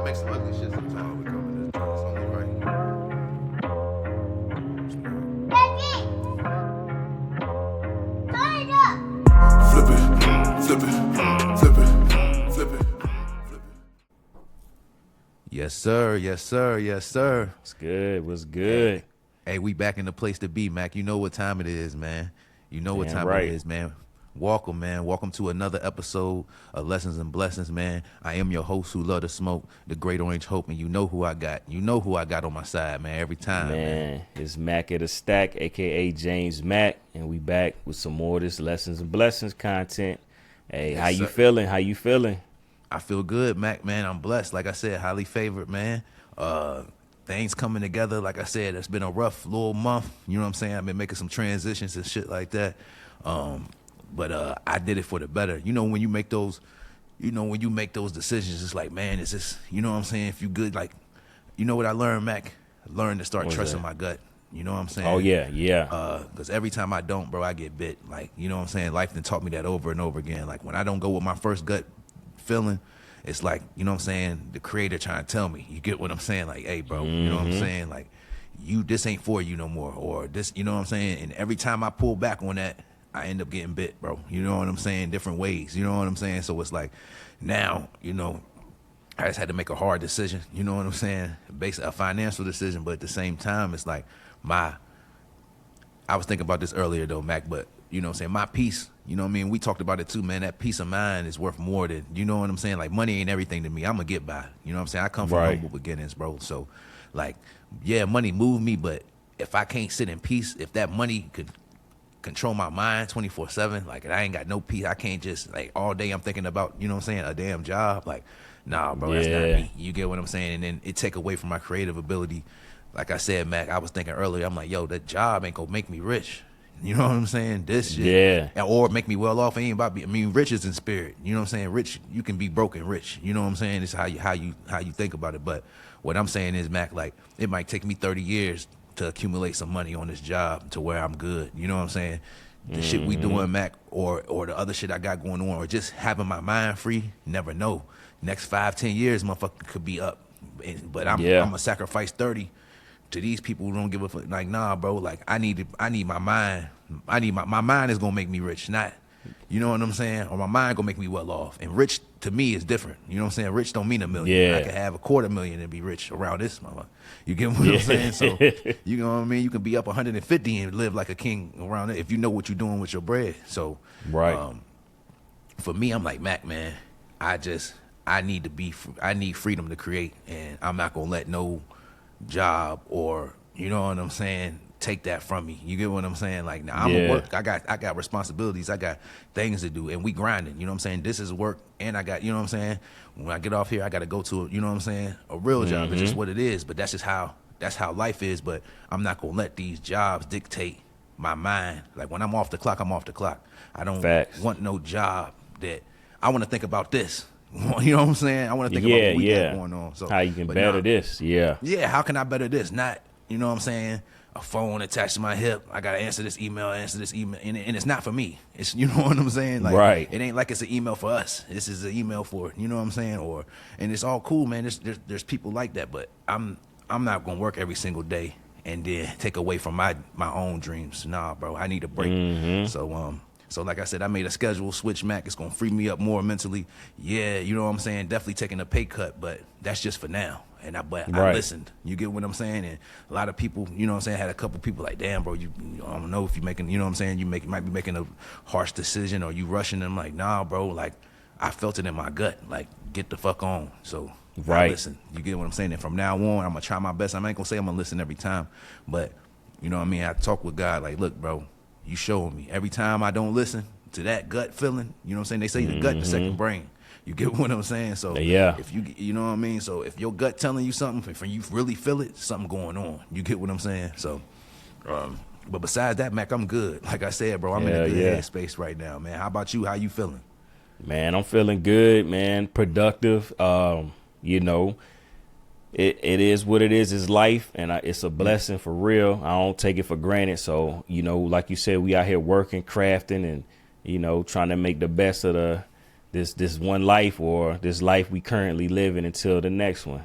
I make some ugly shit sometimes. We come in this joint. It's only right. Flip it, flip it, flip it, flip it, flip it. Yes, sir. Yes, sir. Yes, sir. What's good? What's good? Hey, we back in the place to be, Mac. You know what time it is, man. You know what Damn time right. it is, man. Welcome, man. Welcome to another episode of Lessons and Blessings, man. I am your host who love to smoke, the Great Orange Hope, and you know who I got. You know who I got on my side, man, every time, man. It's Mac at the Stack, a.k.a. James Mac, and we back with some more of this Lessons and Blessings content. Hey, Yes, how you sir. feeling? How you feeling? I feel good, Mac, man. I'm blessed. Like I said, highly favored, man. Things coming together. Like I said, it's been a rough little month. You know what I'm saying? I've been making some transitions and shit like that. But I did it for the better. You know, when you make those decisions, it's like, man, is this, you know what I'm saying? If you good, like, you know what I learned, Mac? I learned to start What's trusting that? my gut. You know what I'm saying? Oh, yeah. Because every time I don't, bro, I get bit. Like, you know what I'm saying? Life done taught me that over and over again. Like, when I don't go with my first gut feeling, it's like, you know what I'm saying? The creator trying to tell me. You get what I'm saying? Like, hey, bro, you know what I'm saying? Like, this ain't for you no more. Or this, you know what I'm saying? And every time I pull back on that, I end up getting bit, bro. You know what I'm saying? Different ways. You know what I'm saying? So it's like, now, you know, I just had to make a hard decision. You know what I'm saying? Basically, a financial decision. But at the same time, it's like I was thinking about this earlier, though, Mac, but, you know what I'm saying? My peace, you know what I mean? We talked about it, too, man. That peace of mind is worth more than, you know what I'm saying? Like, money ain't everything to me. I'm going to get by. You know what I'm saying? I come from Right. humble beginnings, bro. So, like, yeah, money moved me, but if I can't sit in peace, if that money could control my mind 24/7, like, and I ain't got no peace, I can't just, like, all day I'm thinking about, you know what I'm saying, a damn job. Like, nah, bro, that's not Yeah. me. You get what I'm saying? And then it take away from my creative ability. Like I said, Mac, I was thinking earlier, I'm like, yo, that job ain't gonna make me rich. You know what I'm saying? This shit. Yeah. Or make me well off. It ain't about I mean, rich is in spirit. You know what I'm saying? Rich, you can be broken rich. You know what I'm saying? It's how you think about it. But what I'm saying is, Mac, like, it might take me 30 years to accumulate some money on this job to where I'm good. You know what I'm saying? The shit we doing, Mac, or the other shit I got going on, or just having my mind free, never know. Next 5-10 years, motherfucker could be up. But I'm gonna sacrifice 30 to these people who don't give a fuck. Like, nah, bro, like, I need my mind. My mind is gonna make me rich, not, you know what I'm saying? Or my mind gonna make me well off. And rich to me is different. You know what I'm saying? Rich don't mean $1 million. Yeah. I could have $250,000 and be rich around this motherfucker. You get what I'm saying? So, you know what I mean? You can be up 150 and live like a king around it if you know what you're doing with your bread. So, Right. for me, I'm like, Mac, man, I need freedom to create, and I'm not gonna let no job or, you know what I'm saying, take that from me. You get what I'm saying? Like, now I'm Yeah. at work. I got responsibilities. I got things to do, and we grinding. You know what I'm saying? This is work, and I got, you know what I'm saying, when I get off here, I got to go to, you know what I'm saying, a real job. It's just what it is. But that's how life is. But I'm not gonna let these jobs dictate my mind. Like, when I'm off the clock, I'm off the clock. I don't Facts. want no job that I want to think about this. You know what I'm saying? I want to think about what we got going on. So How you can but better nah. this. Yeah. Yeah, how can I better this? Not, you know what I'm saying, a phone attached to my hip. I got to answer this email, and it's not for me. It's, you know what I'm saying? Like, Right. It ain't like it's an email for us. This is an email for, you know what I'm saying? And it's all cool, man. There's people like that, but I'm not going to work every single day and then take away from my own dreams. Nah, bro, I need a break. So like I said, I made a schedule switch, Mac. It's going to free me up more mentally. Yeah, you know what I'm saying? Definitely taking a pay cut, but that's just for now. And I Right. listened. You get what I'm saying? And a lot of people, you know what I'm saying, had a couple people like, damn, bro, I don't know if you're making, you know what I'm saying, might be making a harsh decision, or you rushing them. Like, nah, bro, like, I felt it in my gut. Like, get the fuck on. So, I Right. listen. You get what I'm saying? And from now on, I'm going to try my best. I ain't going to say I'm going to listen every time, but, you know what I mean? I talk with God like, look, bro, you showing me. Every time I don't listen to that gut feeling, you know what I'm saying? They say the gut, the second brain. You get what I'm saying? So Yeah. if you know what I mean? So if your gut telling you something, if you really feel it, something going on. You get what I'm saying? So, but besides that, Mac, I'm good. Like I said, bro, I'm in a good headspace right now, man. How about you? How you feeling? Man, I'm feeling good, man. Productive. You know, it is what it is. It's life, and it's a blessing for real. I don't take it for granted. So, you know, like you said, we out here working, crafting, and, you know, trying to make the best of this one life, or this life we currently living, until the next one.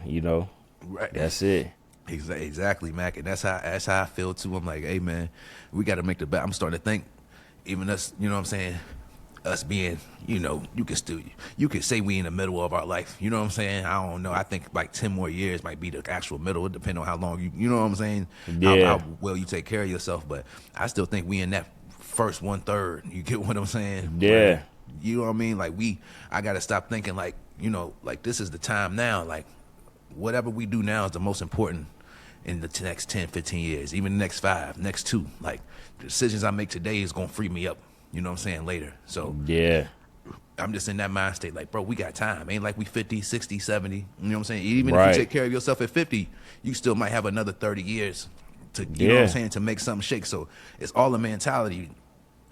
Right. That's it. Exactly, Mac, and that's how I feel too. I'm like, hey man, we got to make the bet. I'm starting to think, even us, you know what I'm saying, us being, you could say we in the middle of our life. You know what I'm saying? I don't know. I think like 10 more years might be the actual middle. It depends on how long you know what I'm saying? Yeah. How well you take care of yourself. But I still think we in that first 1/3. You get what I'm saying? Yeah. Where, you know what I mean? Like I got to stop thinking like, like this is the time now. Like whatever we do now is the most important in the next 10, 15 years, even the next 5, next 2. Like the decisions I make today is going to free me up. You know what I'm saying? Later. So Yeah. I'm just in that mind state. Like, bro, we got time. Ain't like we 50, 60, 70. You know what I'm saying? Even if Right. you take care of yourself at 50, you still might have another 30 years to, you know what I'm saying, to make something shake. So it's all a mentality.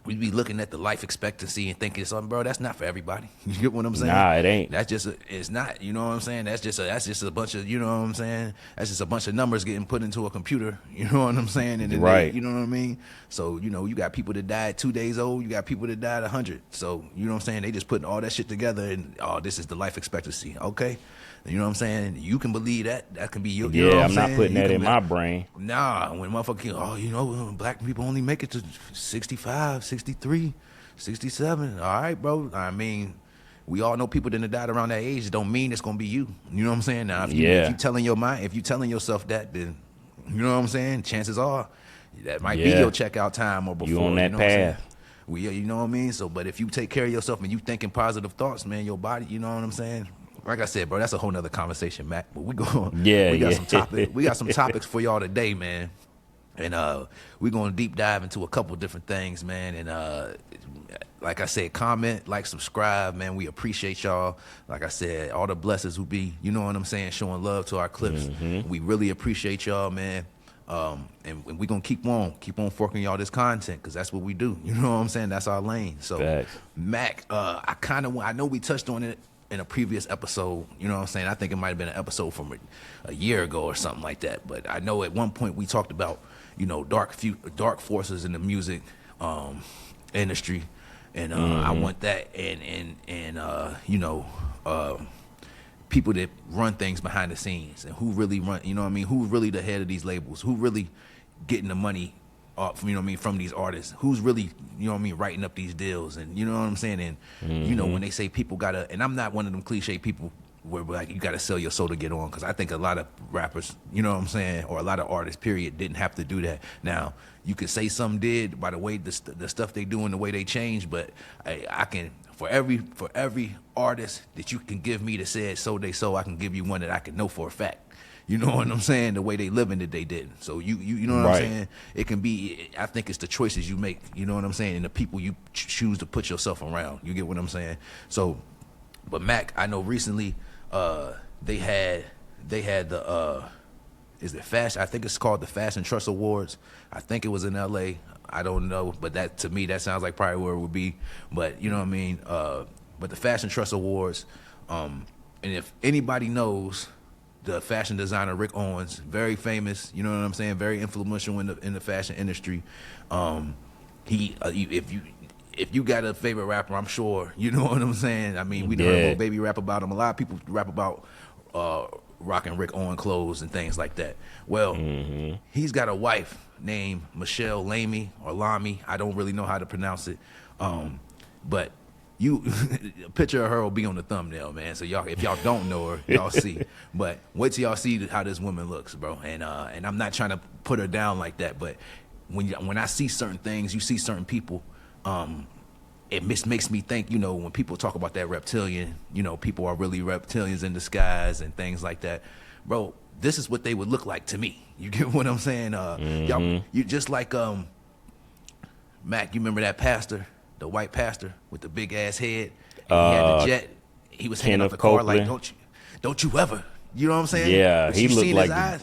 We be looking at the life expectancy and thinking something, bro, that's not for everybody. You get what I'm saying? Nah, it ain't. That's just it's not. You know what I'm saying? That's just a bunch of, you know what I'm saying? That's just a bunch of numbers getting put into a computer. You know what I'm saying? And then Right. you know what I mean? So you got people that died 2 days old. You got people that died 100. So you know what I'm saying? They just putting all that shit together, and this is the life expectancy. Okay. You know what I'm saying? You can believe that. That can be your. You know what I'm not saying? putting You that can in be- my brain. Nah, when motherfucker, black people only make it to 65, 63, 67. All right, bro. I mean, we all know people that have died around that age. It don't mean it's gonna be you. You know what I'm saying? Now, if you telling your mind, if you telling yourself that, then you know what I'm saying. Chances are that might be your checkout time or before. You on that know what I'm saying? path. You know what I mean? So, but if you take care of yourself and you thinking positive thoughts, man, your body, you know what I'm saying? Like I said, bro, that's a whole nother conversation, Mac. But we got some topics. We got some topics for y'all today, man. And we're gonna deep dive into a couple different things, man. And like I said, comment, like, subscribe, man. We appreciate y'all. Like I said, all the blessings who be, you know what I'm saying, showing love to our clips. We really appreciate y'all, man. And we're gonna keep on forking y'all this content, because that's what we do. You know what I'm saying? That's our lane. So Facts. Mac, I know we touched on it in a previous episode. You know what I'm saying? I think it might have been an episode from a year ago or something like that. But I know at one point we talked about, dark forces in the music industry. And I want that, and people that run things behind the scenes, and who really run, you know what I mean, who's really the head of these labels, who really getting the money from, you know what I mean, from these artists, who's really, you know what I mean, writing up these deals, and you know what I'm saying. And when they say people gotta, and I'm not one of them cliche people where like you gotta sell your soul to get on, because I think a lot of rappers, you know what I'm saying, or a lot of artists period, didn't have to do that. Now you could say some did by the way the stuff they do and the way they change, but I can, for every artist that you can give me that said so they so, I can give you one that I can know for a fact. You know what I'm saying? The way they living that they didn't. So you know what I'm saying? It can be, I think it's the choices you make, you know what I'm saying, and the people you choose to put yourself around. You get what I'm saying? So, but Mac, I know recently they had the is it Fashion? I think it's called the Fashion Trust Awards. I think it was in LA. I don't know, but that, to me, that sounds like probably where it would be. But you know what I mean? But the Fashion Trust Awards, and if anybody knows the fashion designer Rick Owens, very famous, you know what I'm saying, very influential in the fashion industry. If you got a favorite rapper, I'm sure you know what I'm saying. I mean, we done heard a little baby rap about him. A lot of people rap about rocking Rick Owens clothes and things like that. Well, he's got a wife named Michelle Lamy or Lamy. I don't really know how to pronounce it, but a picture of her will be on the thumbnail, man. So y'all, if y'all don't know her, y'all see. But wait till y'all see how this woman looks, bro. And I'm not trying to put her down like that, but when I see certain things, you see certain people, it makes me think, when people talk about that reptilian, people are really reptilians in disguise and things like that, bro. This is what they would look like to me. You get what I'm saying? Y'all, you just like Mac. You remember that pastor? The white pastor with the big ass head. And he had the jet. He was hanging off the car like, don't you ever. You know what I'm saying? Yeah, but he looked like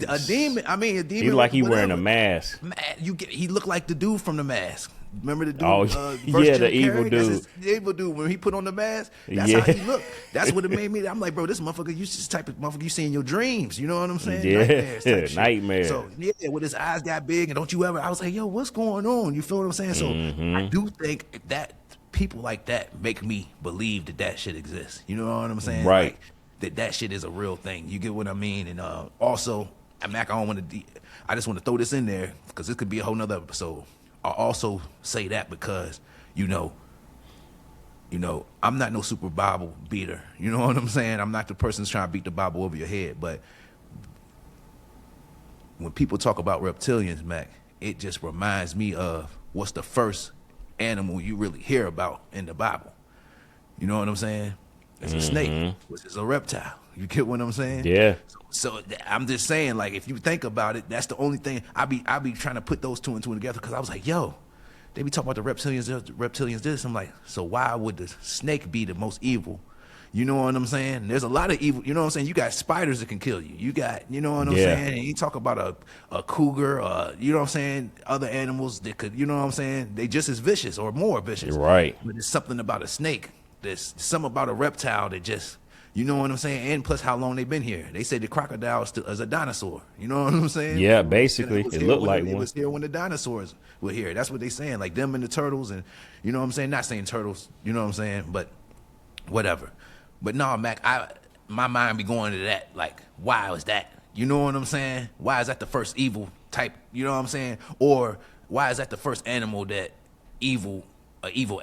a demon. I mean, a demon. He like he whatever. wearing a mask. He looked like the dude from The Mask. Remember the dude? Oh, yeah, the evil dude. The evil dude. When he put on the mask, that's how he looked. That's what it made me. I'm like, bro, this motherfucker, you just type of motherfucker you see in your dreams. You know what I'm saying? Yeah, nightmares. So yeah, with his eyes got big, and don't you ever? I was like, yo, what's going on? You feel what I'm saying? So I do think that people like that make me believe that shit exists. You know what I'm saying? Right. Like that shit is a real thing. You get what I mean? And also, Mac, I don't want to. I just want to throw this in there because this could be a whole nother episode. I also say that because I'm not no super Bible beater. You know what I'm saying? I'm not the person that's trying to beat the Bible over your head. But when people talk about reptilians, Mac, it just reminds me of what's the first animal you really hear about in the Bible. You know what I'm saying? It's a snake, which is a reptile. You get what I'm saying? Yeah. So I'm just saying, like, if you think about it, that's the only thing I be trying to put those two and two together because I was like, yo, they be talking about the reptilians this. I'm like, so why would the snake be the most evil? You know what I'm saying? There's a lot of evil. You know what I'm saying? You got spiders that can kill you. You got, you know what I'm saying? And you talk about a cougar, you know what I'm saying? Other animals that could, you know what I'm saying? They just as vicious or more vicious. You're right. But there's something about a snake. There's something about a reptile that just, you know what I'm saying? And plus how long they've been here. They say the crocodile is a dinosaur. You know what I'm saying? Yeah, basically. It looked like one. It one. was here when the dinosaurs were here. That's what they saying. Like them and the turtles and, you know what I'm saying? Not saying turtles, you know what I'm saying? But whatever. But no, Mac, my mind be going to that. Like, why was that? You know what I'm saying? Why is that the first evil type? You know what I'm saying? Or why is that the first animal that evil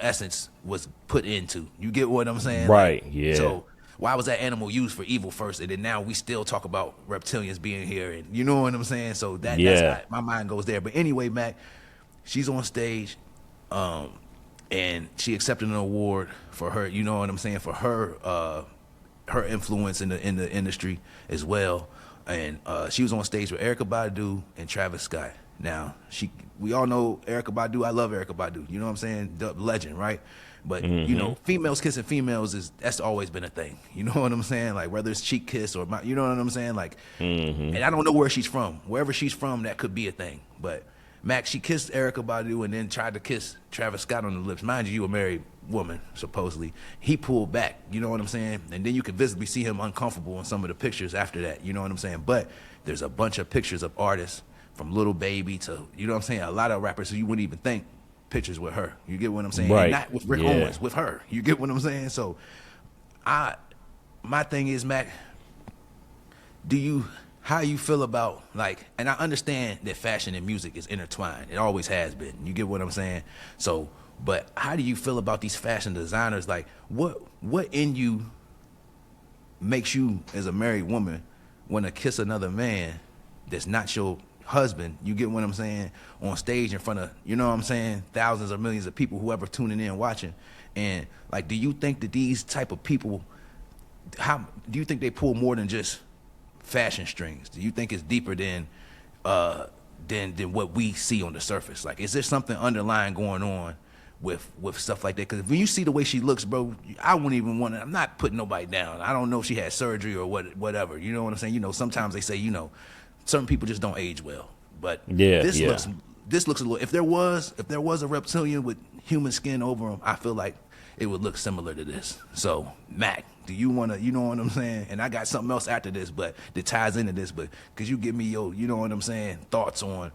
essence was put into? You get what I'm saying? Right, like, yeah. So why was that animal used for evil first? And then now we still talk about reptilians being here. And you know what I'm saying? So that's how my mind goes there. But anyway, Mac, she's on stage. And she accepted an award for her, you know what I'm saying, for her her influence in the industry as well. And she was on stage with Erykah Badu and Travis Scott. Now, we all know Erykah Badu. I love Erykah Badu. You know what I'm saying? The legend, right? But you know, females kissing females that's always been a thing. You know what I'm saying? Like whether it's cheek kiss or you know what I'm saying? Like, and I don't know where she's from. Wherever she's from, that could be a thing. But Mac, she kissed Erykah Badu and then tried to kiss Travis Scott on the lips. Mind you, a married woman, supposedly. He pulled back, you know what I'm saying? And then you could visibly see him uncomfortable in some of the pictures after that, you know what I'm saying? But there's a bunch of pictures of artists from Little Baby to, you know what I'm saying, a lot of rappers who you wouldn't even think pictures with her. You get what I'm saying? Right. And not with Rick Owens, with her. You get what I'm saying? So my thing is, Mac, how you feel about, like, and I understand that fashion and music is intertwined. It always has been. You get what I'm saying? So, but how do you feel about these fashion designers? Like, what in you makes you, as a married woman, want to kiss another man that's not your husband? You get what I'm saying? On stage in front of, you know what I'm saying, thousands or millions of people, whoever tuning in watching. And, like, do you think that these type of people, how do you think they pull more than just fashion strings? Do you think it's deeper than what we see on the surface? Like, is there something underlying going on with stuff like that? Because when you see the way she looks, bro, I wouldn't even want to. I'm not putting nobody down. I don't know if she had surgery or whatever. You know what I'm saying? You know, sometimes they say, you know, certain people just don't age well. But this looks a little. If there was a reptilian with human skin over him, I feel like it would look similar to this. So, Mac, do you want to, you know what I'm saying? And I got something else after this, but that ties into this. But could you give me your, you know what I'm saying, thoughts on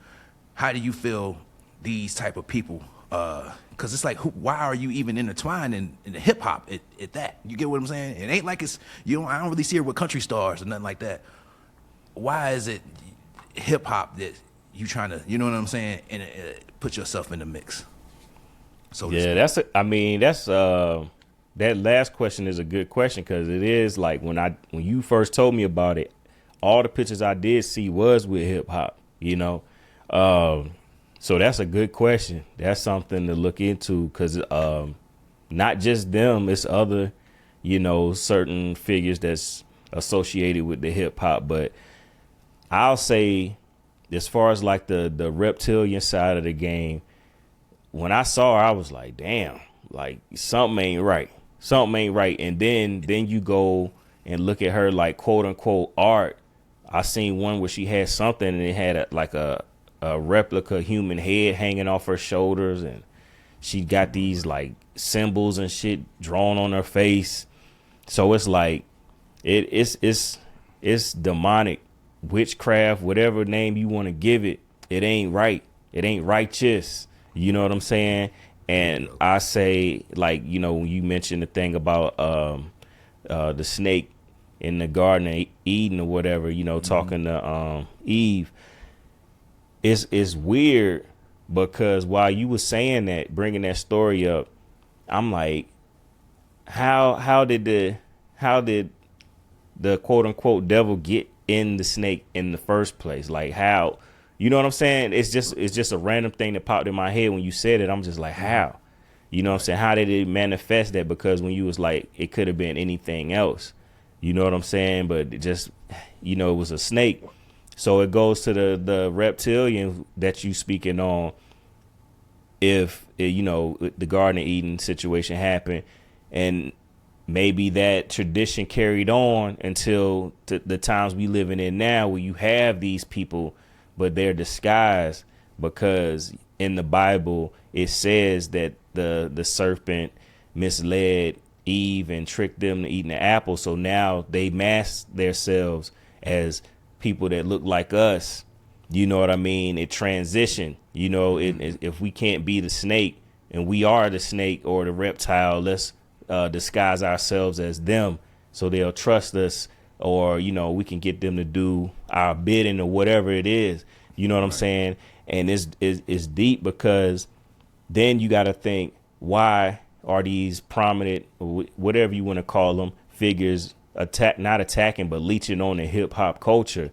how do you feel these type of people? Because it's like, why are you even intertwined in the hip hop at that? You get what I'm saying? It ain't like it's, you know, I don't really see her with country stars or nothing like that. Why is it hip hop that you trying to, you know what I'm saying, and put yourself in the mix? So yeah, that last question is a good question, because it is like when you first told me about it, all the pictures I did see was with hip hop, you know. So that's a good question. That's something to look into, because not just them, it's other, you know, certain figures that's associated with the hip hop. But I'll say, as far as like the reptilian side of the game, when I saw her, I was like, damn, like something ain't right. Something ain't right. And then you go and look at her, like, quote unquote art. I seen one where she had something and it had a replica human head hanging off her shoulders, and she got these like symbols and shit drawn on her face. So it's like it's demonic, witchcraft, whatever name you want to give it. It ain't right. It ain't righteous. You know what I'm saying? And I say, like, you know, when you mentioned the thing about the snake in the Garden of Eden or whatever, you know, talking to Eve, it's weird because while you were saying that, bringing that story up, I'm like, how did the quote unquote devil get in the snake in the first place? Like, how, you know what I'm saying? It's just a random thing that popped in my head when you said it. I'm just like, how? You know what I'm saying? How did it manifest that? Because when you was like, it could have been anything else. You know what I'm saying? But it just, you know, it was a snake. So it goes to the reptilian that you speaking on. If, you know, the Garden of Eden situation happened and maybe that tradition carried on until the times we living in now, where you have these people, but they're disguised, because in the Bible it says that the serpent misled Eve and tricked them to eating the apple. So now they mask themselves as people that look like us. You know what I mean? It transition. You know, if we can't be the snake and we are the snake or the reptile, let's disguise ourselves as them so they'll trust us, or, you know, we can get them to do our bidding or whatever it is. You know what I'm saying? And it's deep, because then you got to think, why are these prominent, whatever you want to call them, figures not attacking, but leeching on the hip hop culture?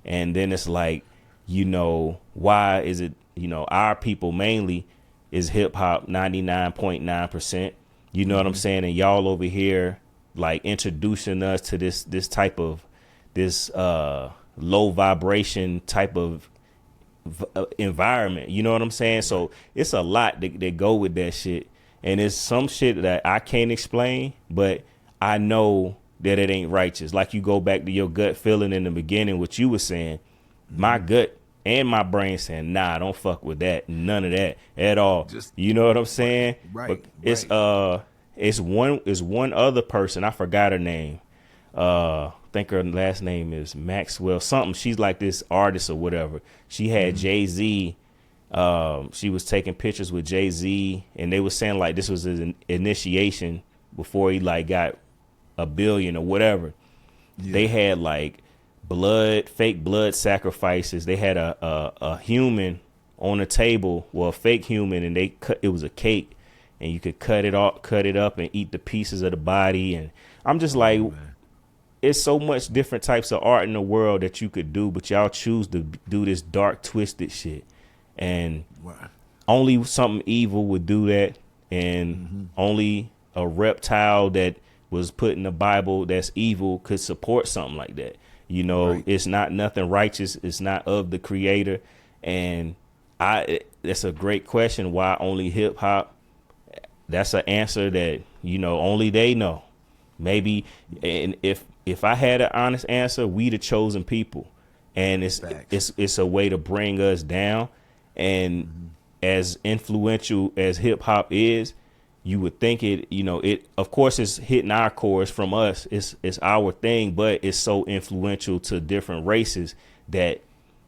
And then it's like, you know, why is it, you know, our people mainly is hip hop 99.9%. You know what I'm saying? And y'all over here like introducing us to this type of this low vibration type of environment. You know what I'm saying? So it's a lot that go with that shit. And it's some shit that I can't explain, but I know that it ain't righteous. Like, you go back to your gut feeling in the beginning, what you were saying, my gut and my brain saying, nah, don't fuck with that. None of that at all. You know what I'm saying? Right. But it's one other person. I forgot her name. I think her last name is Maxwell something. She's like this artist or whatever. She had Jay-Z. She was taking pictures with Jay-Z, and they were saying like this was his initiation before he like got $1 billion or whatever. Yeah. They had like fake blood sacrifices. They had a human on a table, well, a fake human, and it was a cake, and you could cut it up and eat the pieces of the body. And I'm just like, it's so much different types of art in the world that you could do, but y'all choose to do this dark, twisted shit. And only something evil would do that, and only a reptile that was put in the Bible that's evil could support something like that. You know, It's not nothing righteous. It's not of the creator. And that's a great question. Why only hip hop? That's an answer that, you know, only they know. Maybe, and if I had an honest answer, we the chosen people, and it's a way to bring us down. And as influential as hip hop is, you would think it, you know, it, of course, it's hitting our chords from us. It's our thing, but it's so influential to different races that,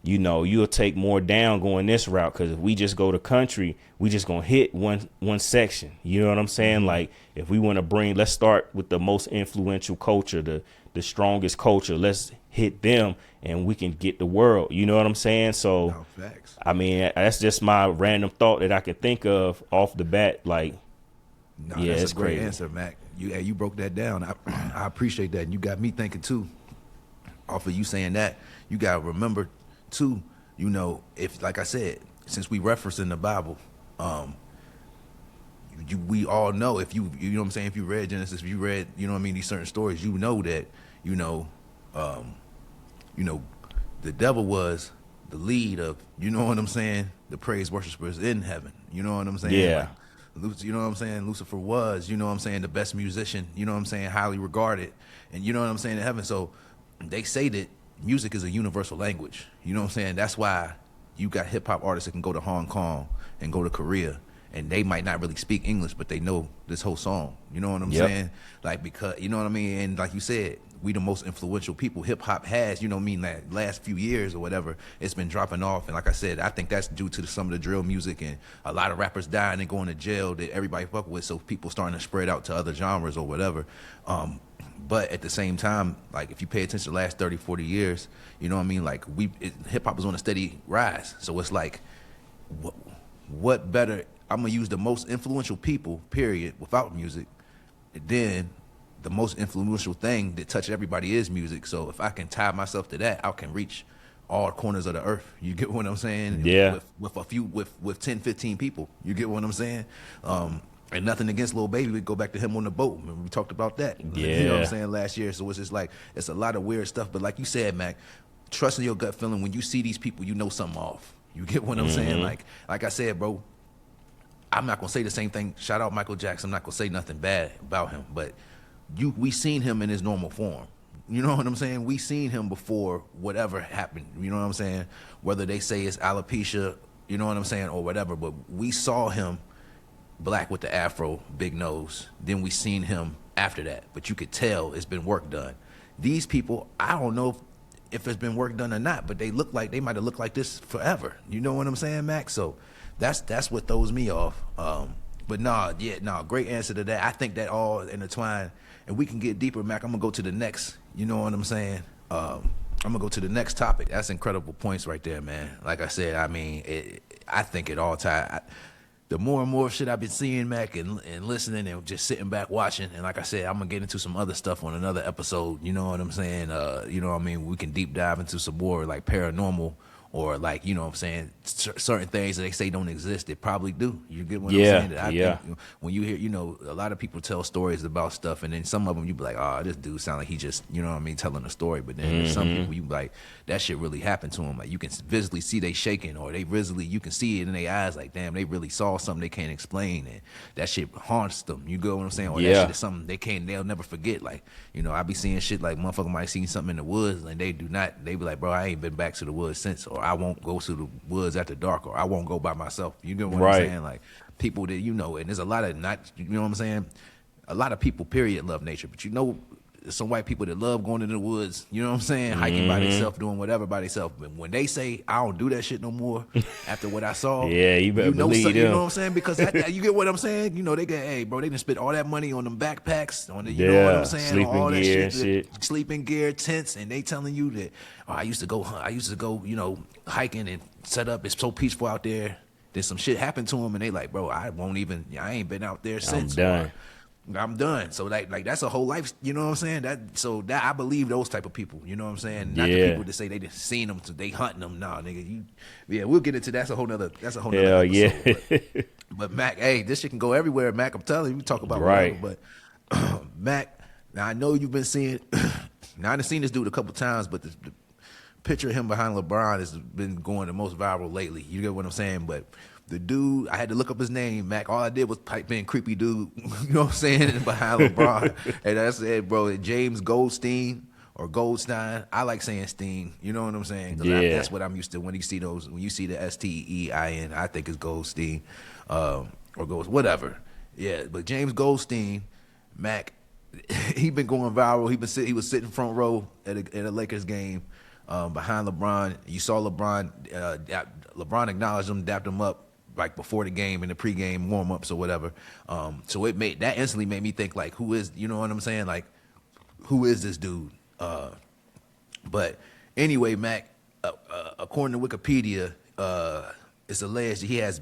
you know, you'll take more down going this route. Because if we just go to country, we just going to hit one section. You know what I'm saying? Like, if we want to let's start with the most influential culture, the strongest culture. Let's hit them and we can get the world. You know what I'm saying? So, facts. I mean, that's just my random thought that I can think of off the bat. Like, yeah, that's it's a great crazy. answer, Mac. You broke that down. I appreciate that. And you got me thinking too. Off of you saying that, you got to remember too, you know, if, like I said, since we referencing the Bible, we all know, if you know what I'm saying, if you read Genesis, if you read, you know what I mean, these certain stories, you know that, you know, the devil was the lead of, you know what I'm saying, the praise worshipers in heaven. You know what I'm saying? Yeah. Like, you know what I'm saying? Lucifer was, you know what I'm saying, the best musician, you know what I'm saying, highly regarded, and you know what I'm saying, in heaven. So they say that music is a universal language. You know what I'm saying? That's why you got hip hop artists that can go to Hong Kong and go to Korea and they might not really speak English, but they know this whole song. You know what I'm Yep. saying? Like, because you know what I mean. And like you said, we the most influential people hip hop has. You know what I mean? That last few years or whatever, it's been dropping off. And like I said, I think that's due to some of the drill music and a lot of rappers dying and going to jail that everybody fuck with. So people starting to spread out to other genres or whatever. But at the same time, like if you pay attention to the last 30, 40 years, you know what I mean? Like hip hop is on a steady rise. So it's like, what better? I'm gonna use the most influential people, period, without music. And then the most influential thing that touched everybody is music. So if I can tie myself to that, I can reach all corners of the earth. You get what I'm saying? Yeah. With a few, with 10, 15 people. You get what I'm saying? And nothing against Lil Baby. We go back to him on the boat. Remember we talked about that. Yeah. You know what I'm saying? Last year. So it's just like, it's a lot of weird stuff. But like you said, Mac, trusting your gut feeling. When you see these people, you know something off. You get what I'm saying? Like I said, bro, I'm not gonna say the same thing. Shout out Michael Jackson. I'm not gonna say nothing bad about him, but we seen him in his normal form. You know what I'm saying? We seen him before whatever happened. You know what I'm saying? Whether they say it's alopecia, you know what I'm saying, or whatever. But we saw him black with the afro, big nose. Then we seen him after that. But you could tell it's been work done. These people, I don't know if it's been work done or not, but they might have looked like this forever. You know what I'm saying, Max? So that's what throws me off. But great answer to that. I think that all intertwined, and we can get deeper, Mac. I'm gonna go to the next. You know what I'm saying? I'm gonna go to the next topic. That's incredible points right there, man. Like I said, I mean, I think it all tied. The more and more shit I've been seeing, Mac, and listening and just sitting back watching, and like I said, I'm gonna get into some other stuff on another episode. You know what I'm saying? You know what I mean? We can deep dive into some more like paranormal or like, you know what I'm saying, certain things that they say don't exist, they probably do. You get what I'm saying? I think when you hear, you know, a lot of people tell stories about stuff, and then some of them you be like, oh, this dude sound like he just, you know what I mean, telling a story. But then there's some people you be like, that shit really happened to him. Like you can visibly see they shaking, or you can see it in their eyes, like damn, they really saw something they can't explain, and that shit haunts them. You get what I'm saying? Or that shit is something they'll never forget. Like, you know, I be seeing shit like motherfucker might see something in the woods, and they be like, bro, I ain't been back to the woods since, or I won't go to the woods after dark, or I won't go by myself. You get what I'm saying? Like people that, you know, and there's a lot of you know what I'm saying? A lot of people, period, love nature, but you know, there's some white people that love going into the woods, you know what I'm saying? Hiking by themselves, doing whatever by themselves. But when they say, I don't do that shit no more after what I saw, you better believe them. You know what I'm saying? Because you get what I'm saying? You know, they get, hey, bro, they done spent all that money on them backpacks, on the, you know what I'm saying? Sleeping all that gear, shit. Sleeping gear, tents, and they telling you that, oh, I used to go, you know, hiking and set up. It's so peaceful out there. Then some shit happened to them, and they like, bro, I ain't been out there since. I'm done. So like that's a whole life, you know what I'm saying? That I believe those type of people, you know what I'm saying? Not the people that say they just seen them, they hunting them. Nah, nigga, we'll get into that's a whole nother episode. Yeah. But Mac, hey, this shit can go everywhere, Mac. I'm telling you, we talk about whatever, but Mac, now I know you've been seeing. Now I've seen this dude a couple times, but the picture of him behind LeBron has been going the most viral lately. You get what I'm saying? But the dude, I had to look up his name, Mac. All I did was type in creepy dude, you know what I'm saying, behind LeBron. And I said, bro, James Goldstein or Goldstein. I like saying Steen, you know what I'm saying? That's what I'm used to when you see those. When you see the Stein, I think it's Goldstein or Gold, whatever. Yeah, but James Goldstein, Mac, he been going viral. He was sitting front row at a Lakers game behind LeBron. You saw LeBron. LeBron acknowledged him, dapped him up like before the game in the pregame warm-ups or whatever. So that instantly made me think like, who is, you know what I'm saying? Like, who is this dude? But anyway, Mac, according to Wikipedia, it's alleged he has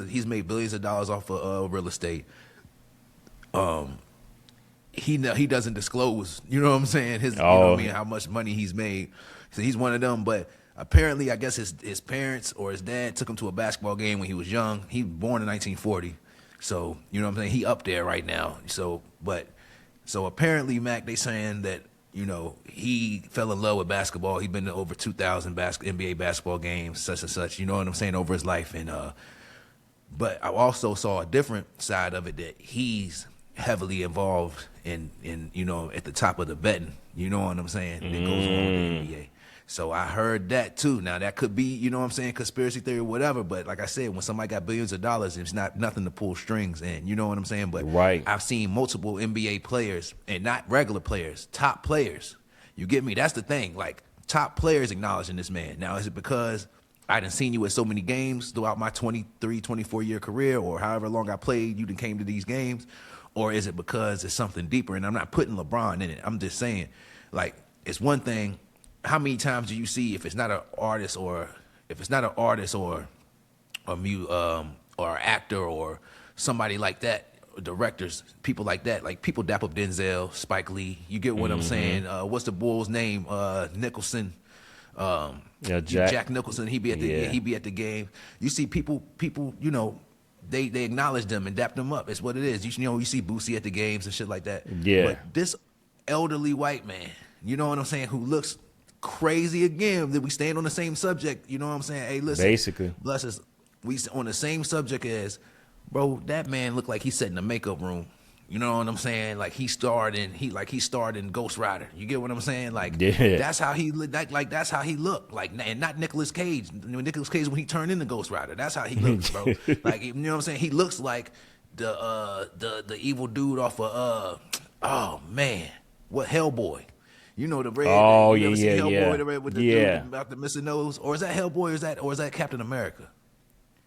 he's made billions of dollars off of real estate. He doesn't disclose, you know what I'm saying? You know what I mean, how much money he's made. So he's one of them, but apparently, I guess his parents or his dad took him to a basketball game when he was young. He was born in 1940. So, you know what I'm saying? He up there right now. So apparently, Mac, they saying that, you know, he fell in love with basketball. He's been to over 2,000 NBA basketball games, such and such, you know what I'm saying, over his life. And but I also saw a different side of it, that he's heavily involved in you know, at the top of the betting, you know what I'm saying, that goes on with the NBA. So I heard that too. Now that could be, you know what I'm saying, conspiracy theory or whatever. But like I said, when somebody got billions of dollars, it's not nothing to pull strings in. You know what I'm saying? But Right. I've seen multiple NBA players, and not regular players, top players. You get me? That's the thing. Like top players acknowledging this man. Now is it because I done seen you at so many games throughout my 23, 24-year career, or however long I played, you done came to these games? Or is it because it's something deeper? And I'm not putting LeBron in it. I'm just saying, like, it's one thing. How many times do you see if it's not an artist or or an actor or somebody like that, directors, people like that, like people dap up Denzel, Spike Lee. You get what I'm saying? What's the bull's name? Nicholson. Yeah, Jack Nicholson. He be at the game. You see people. You know, they acknowledge them and dap them up. It's what it is. You know, you see Boosie at the games and shit like that. Yeah. But this elderly white man, you know what I'm saying, who looks crazy again, that we stand on the same subject, you know what I'm saying? Hey, listen. Basically. Bless us. We on the same subject as, bro, that man looked like he sat in the makeup room. You know what I'm saying? Like he starred in Ghost Rider. You get what I'm saying? Like that's how he that's how he looked. Like, and not Nicolas Cage. Nicolas Cage when he turned into Ghost Rider. That's how he looks, bro. Like, you know what I'm saying? He looks like the evil dude off of oh man, what, Hellboy. You know the red. Oh, you ever see Hellboy, yeah. the red with the dude about the missing nose? Or is that Hellboy? Or is that Captain America?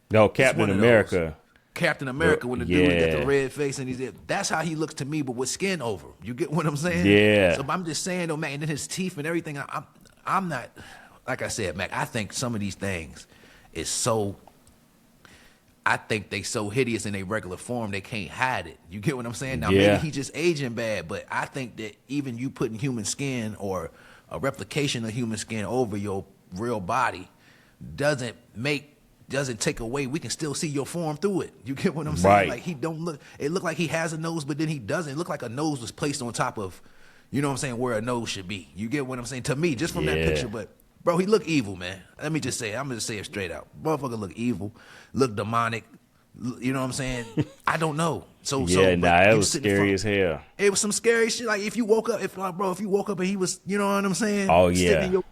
No, Captain America. Captain America, when the dude got the red face and that's how he looks to me, but with skin over. You get what I'm saying? Yeah. So I'm just saying though, man, and then his teeth and everything. I'm not, like I said, Mac. I think some of these things is so. I think they so hideous in their regular form they can't hide it. You get what I'm saying? Now maybe he just aging bad, but I think that even you putting human skin or a replication of human skin over your real body doesn't take away. We can still see your form through it. You get what I'm saying? Right. Like he don't look. It look like he has a nose, but then he doesn't. It look like a nose was placed on top of, you know what I'm saying, where a nose should be. You get what I'm saying? To me, just from that picture, but. Bro, he look evil, man. Let me just say it. I'm going to say it straight out. Motherfucker look evil, look demonic. You know what I'm saying? I don't know. It was scary as hell. It was some scary shit. Like if you woke up, if you woke up and he was, you know what I'm saying? Oh, yeah. You're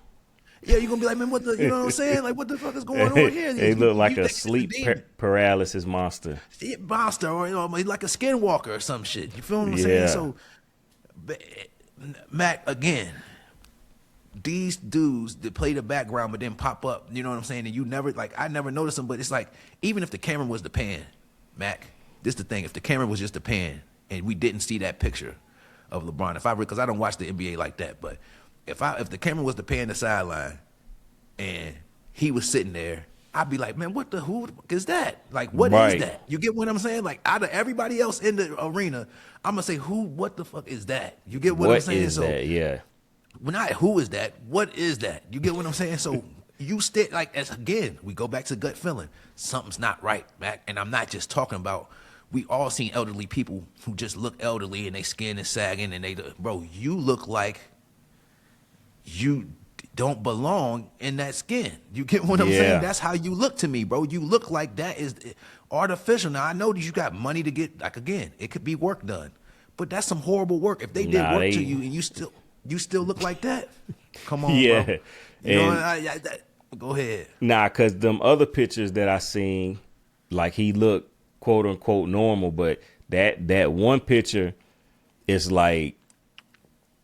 going to be like, man, what the, you know what I'm saying? Like, what the fuck is going on here? They look like a sleep paralysis monster. Monster, or, you know, like a skinwalker or some shit. You feel what I'm saying? So, Mac, again, these dudes that play the background but then pop up, you know what I'm saying? And you never, like, I never noticed them, but it's like, even if the camera was the pan, Mac, this the thing, if the camera was just the pan and we didn't see that picture of LeBron, because I don't watch the NBA like that, but if the camera was the pan the sideline and he was sitting there, I'd be like, man, who is that? Like, what is that? You get what I'm saying? Like, out of everybody else in the arena, I'm going to say, what the fuck is that? You get what I'm saying? What is that? Yeah. Well, not who is that? What is that? You get what I'm saying? So you again, we go back to gut feeling. Something's not right, Mac. And I'm not just talking about, we all seen elderly people who just look elderly and their skin is sagging and bro, you look like you don't belong in that skin. You get what I'm saying? That's how you look to me, bro. You look like that is artificial. Now, I know that you got money to get, like, again, it could be work done. But that's some horrible work. If they did work to you and you still look like that? Come on, bro. You know, go ahead. Nah, because them other pictures that I seen, like he looked quote unquote normal, but that one picture is like,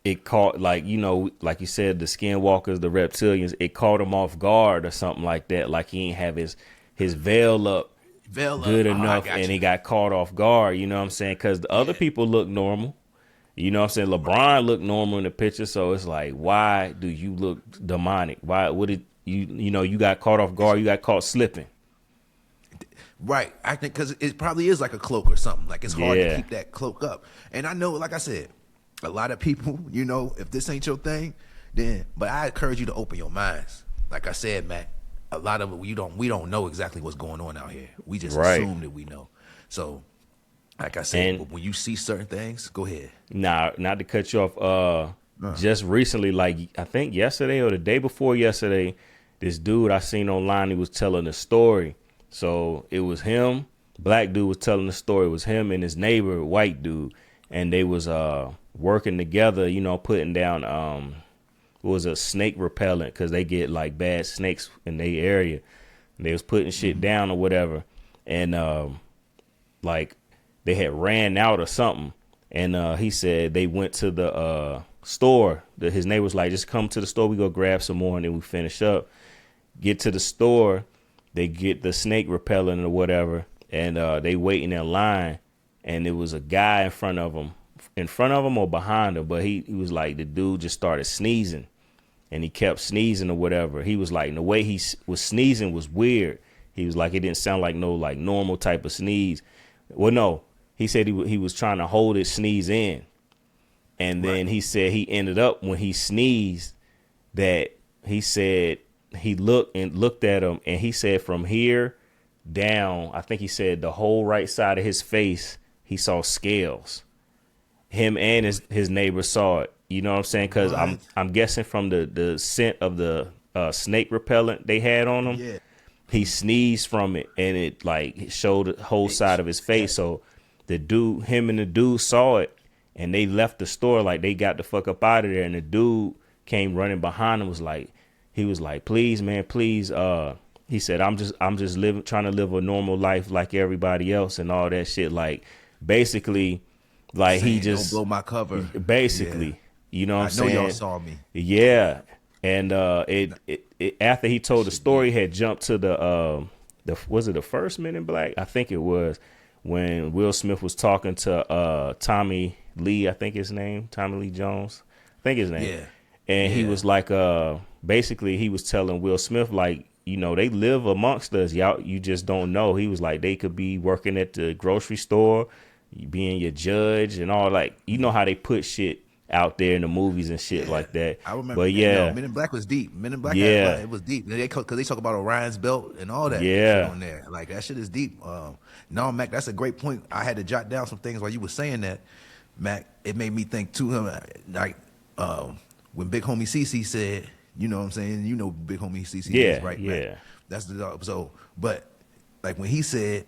it caught, like, you know, like you said, the skinwalkers, the reptilians, it caught him off guard or something like that. Like he ain't have his veil up good enough and he got caught off guard. You know what I'm saying? Because the other people look normal. You know what I'm saying? LeBron looked normal in the picture, so it's like, why do you look demonic? Why would it? You know, you got caught off guard. You got caught slipping. Right. I think because it probably is like a cloak or something. Like it's hard to keep that cloak up. And I know, like I said, a lot of people, you know, if this ain't your thing, then. But I encourage you to open your minds. Like I said, Matt, a lot of it we don't know exactly what's going on out here. We just assume that we know. So. Like I said, when you see certain things, go ahead. Nah, not to cut you off. Just recently, like I think yesterday or the day before yesterday, this dude I seen online, he was telling a story. So it was him, black dude was telling the story. It was him and his neighbor, white dude, and they was working together, you know, putting down was a snake repellent because they get like bad snakes in their area. And they was putting shit down or whatever, and like they had ran out or something. And he said they went to the store. His neighbor was like, just come to the store. We go grab some more and then we finish up. Get to the store. They get the snake repellent or whatever. And they waiting in line. And it was a guy in front of them or behind him. But he was like, the dude just started sneezing. And he kept sneezing or whatever. He was like, and the way he was sneezing was weird. He was like, it didn't sound like no like normal type of sneeze. Well, no, he said he was trying to hold his sneeze in. And then he said he ended up when he sneezed that he said he looked at him and he said from here down, I think he said the whole right side of his face, he saw scales. Him and his neighbor saw it. You know what I'm saying? Because I'm guessing from the scent of the snake repellent they had on him. Yeah. He sneezed from it and it like showed the whole side of his face. So him and the dude saw it and they left the store like they got the fuck up out of there. And the dude came running behind him. He was like, please, man, please. He said, I'm just trying to live a normal life like everybody else and all that shit. Like basically, like saying, he just don't blow my cover. Basically. Yeah. You know what I'm saying? I know y'all saw me. Yeah. And it after he told the story, had jumped to the was it the first Men in Black? I think it was when Will Smith was talking to Tommy Lee, I think his name, Tommy Lee Jones. I think his name. Yeah. And he was like basically he was telling Will Smith like, you know, they live amongst us. Y'all, you just don't know. He was like, they could be working at the grocery store, being your judge and all, like, you know how they put shit out there in the movies and shit like that. I remember. But yeah, Men in Black was deep. Men in Black, it was deep. Because they talk about Orion's belt and all that shit on there. Like that shit is deep. No, Mac, that's a great point. I had to jot down some things while you were saying that, Mac. It made me think too. Like when Big Homie CC said, you know what I'm saying? You know Big Homie CC is, right? Yeah. Mac? That's the so. But like when he said,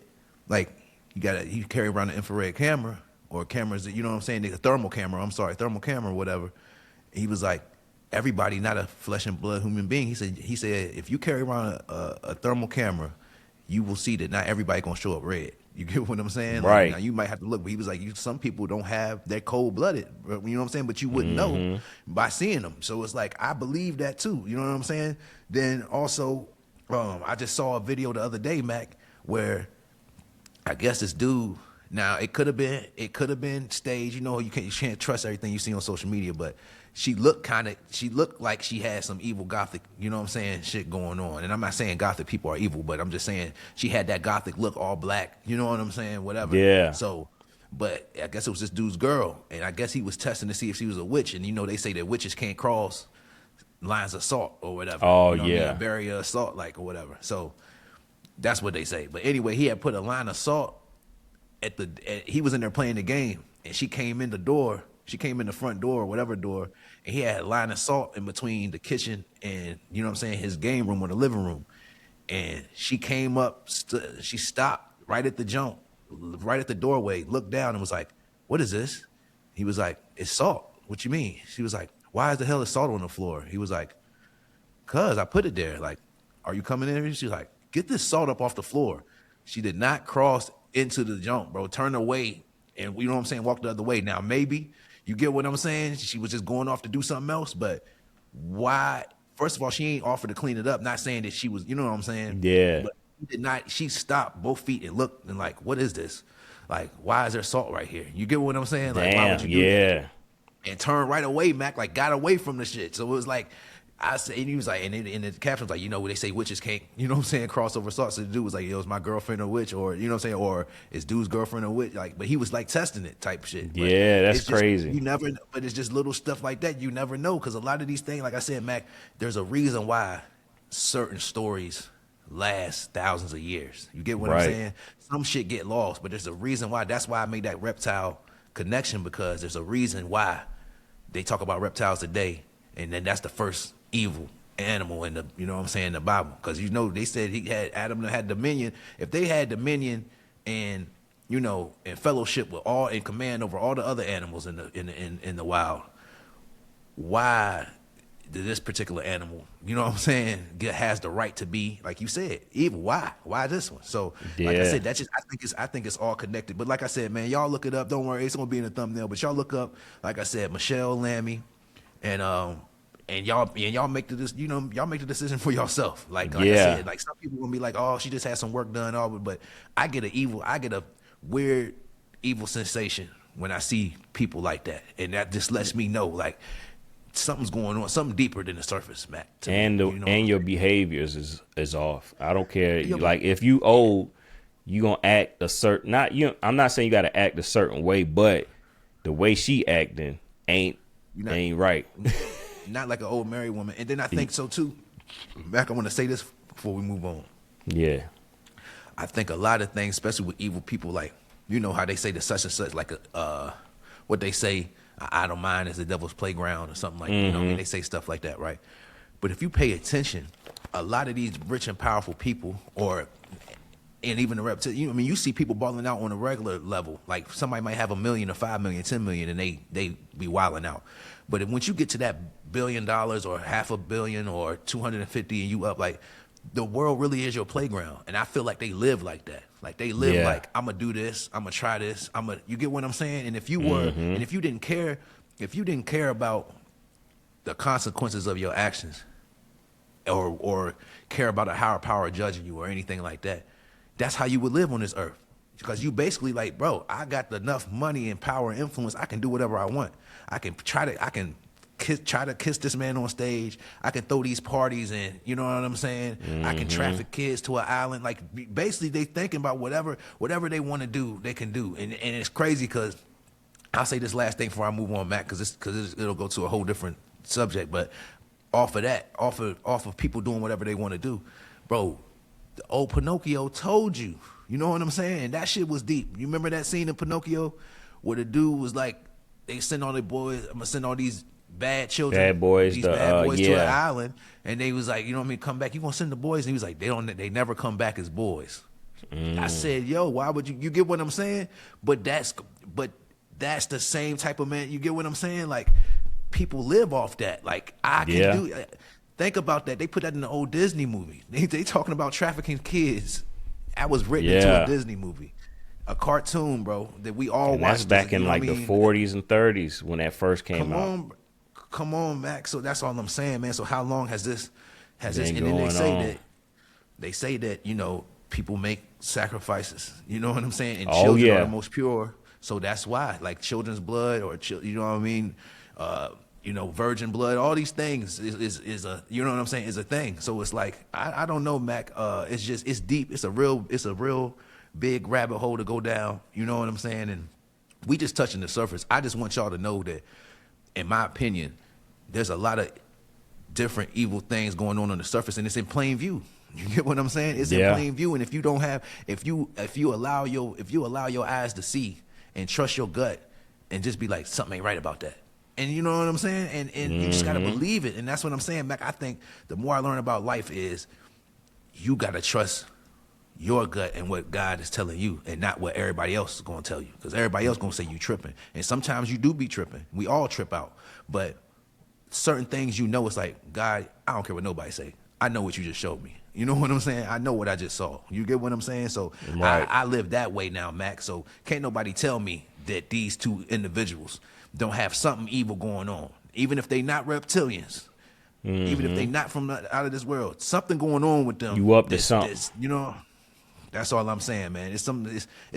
like you carry around an infrared camera. Or cameras that, you know what I'm saying, a thermal camera or whatever. He was like, everybody, not a flesh and blood human being. He said, if you carry around a thermal camera, you will see that not everybody gonna show up red. You get what I'm saying? Right. Like, now you might have to look, but he was like, some people don't have, they're cold blooded. You know what I'm saying? But you wouldn't know by seeing them. So it's like, I believe that too. You know what I'm saying? Then also, I just saw a video the other day, Mac, where I guess this dude. Now it could have been staged. You know, you can't trust everything you see on social media, but she looked like she had some evil gothic, you know what I'm saying, shit going on. And I'm not saying gothic people are evil, but I'm just saying she had that gothic look, all black, you know what I'm saying, whatever. Yeah. So, but I guess it was this dude's girl, and I guess he was testing to see if she was a witch. And you know, they say that witches can't cross lines of salt or whatever. Oh, you know what yeah. I mean? A barrier of salt, like, or whatever. So that's what they say. But anyway, he had put a line of salt he was in there playing the game, and she came in the door. She came in the front door or whatever door, and he had a line of salt in between the kitchen and, you know what I'm saying, his game room or the living room. And she came up, she stopped right at the jump, right at the doorway, looked down and was like, what is this? He was like, it's salt. What you mean? She was like, why is the hell is salt on the floor? He was like, cuz I put it there. Like, are you coming in? She's like, get this salt up off the floor. She did not cross into the jump, bro. Turn away and, you know what I'm saying, walk the other way. Now, maybe you get what I'm saying? She was just going off to do something else, but why? First of all, she ain't offered to clean it up. Not saying that she was, you know what I'm saying? Yeah. But she did not. She stopped both feet and looked and like, what is this? Like, why is there salt right here? You get what I'm saying? Like, why would you do that? And turned right away, Mac, like got away from the shit. So it was like, I said, and he was like, and the caption was like, you know, they say witches can't, you know what I'm saying, cross over salt. So the dude was like, yo, is my girlfriend a witch? Or, you know what I'm saying, or is dude's girlfriend a witch? Like, but he was like testing it type shit. But yeah, that's crazy. You never know, but it's just little stuff like that. You never know, because a lot of these things, like I said, Mac, there's a reason why certain stories last thousands of years. You get what I'm saying? Some shit get lost, but there's a reason why. That's why I made that reptile connection, because there's a reason why they talk about reptiles today, and then that's the first evil animal in the, you know what I'm saying, the Bible. Because, you know, they said Adam had dominion. If they had dominion and, you know, and fellowship with all, and command over all the other animals in the wild, why this particular animal, you know what I'm saying, has the right to be, like you said, evil. Why this one? So like I Yeah. said, that's just, I think it's all connected. But like I said, man, y'all look it up. Don't worry, it's gonna be in the thumbnail. But y'all look up, like I said, Michelle Lammy, and y'all make y'all make the decision for yourself. Like I Yeah. said, like some people gonna be like, oh, she just had some work done, all, but I get a weird evil sensation when I see people like that, and that just lets me know like something's going on, something deeper than the surface, Matt. To And me, you know what I'm your saying? behaviors is off. I don't care. Yo, Like if you old, you gonna act a certain not you. I'm not saying you got to act a certain way, but the way she acting you're not ain't right. not like an old married woman. And then I think so too. Mac, I want to say this before we move on. Yeah. I think a lot of things, especially with evil people, like you know how they say the such and such, like what they say, I don't mind is the devil's playground or something like you know what I mean. They say stuff like that, right? But if you pay attention, a lot of these rich and powerful people, and even the reptilian, I mean, you see people balling out on a regular level. Like somebody might have $1 million or 5 million, 10 million, and they be wilding out. But once you get to that $1 billion or half a billion or 250, and you up, like the world really is your playground. And I feel like they live like that. Like they live Yeah. like I'm gonna do this, I'm gonna try this, you get what I'm saying? And if you were, and if you didn't care about the consequences of your actions, or care about a higher power judging you or anything like that, that's how you would live on this earth. Because you basically like, bro, I got enough money and power and influence. I can do whatever I want. I can try to kiss this man on stage. I can throw these parties in. You know what I'm saying? I can traffic kids to an island. Like basically, they thinking about whatever they want to do, they can do. And it's crazy because I'll say this last thing before I move on, Matt, because it'll go to a whole different subject. But off of people doing whatever they want to do, bro. The old Pinocchio told you. You know what I'm saying? That shit was deep. You remember that scene in Pinocchio where the dude was like, they send all the boys, I'm gonna send all these bad children, Bad boys, these the, bad boys to an yeah. island, and they was like, you know what I mean, come back. You gonna send the boys? And he was like, they never come back as boys. I said, yo, why would you get what I'm saying? But that's the same type of man. You get what I'm saying? Like people live off that. Like I can Yeah. do. Think about that. They put that in the old Disney movie. They talking about trafficking kids. That was written into Yeah. a Disney movie, a cartoon, bro, that we all And watched. that's back you in know what like I the mean? 40s and 30s when that first came Come out. on, come on, Max. So that's all I'm saying, man. So how long has this? Been And then going on. they say that people make sacrifices. You know what I'm saying? And Oh, children are yeah. the most pure. So that's why, like children's blood or you know what I mean. Virgin blood, all these things is a, you know what I'm saying, is a thing. So it's like I don't know, Mac. It's deep. It's a real big rabbit hole to go down. You know what I'm saying? And we just touching the surface. I just want y'all to know that, in my opinion, there's a lot of different evil things going on the surface, and it's in plain view. You get what I'm saying? It's in Yeah. plain view. And if you don't have, if you allow your eyes to see and trust your gut, and just be like, something ain't right about that. And you know what I'm saying? And you just gotta believe it. And that's what I'm saying, Mac. I think the more I learn about life is you gotta trust your gut and what God is telling you, and not what everybody else is gonna tell you. Because everybody else gonna say you tripping. And sometimes you do be tripping. We all trip out. But certain things, it's like, God, I don't care what nobody say. I know what you just showed me. You know what I'm saying? I know what I just saw. You get what I'm saying? So Right. I live that way now, Mac. So can't nobody tell me that these two individuals don't have something evil going on. Even if they not reptilians, even if they not from out of this world, something going on with them. You up to something. That's all I'm saying, man. It's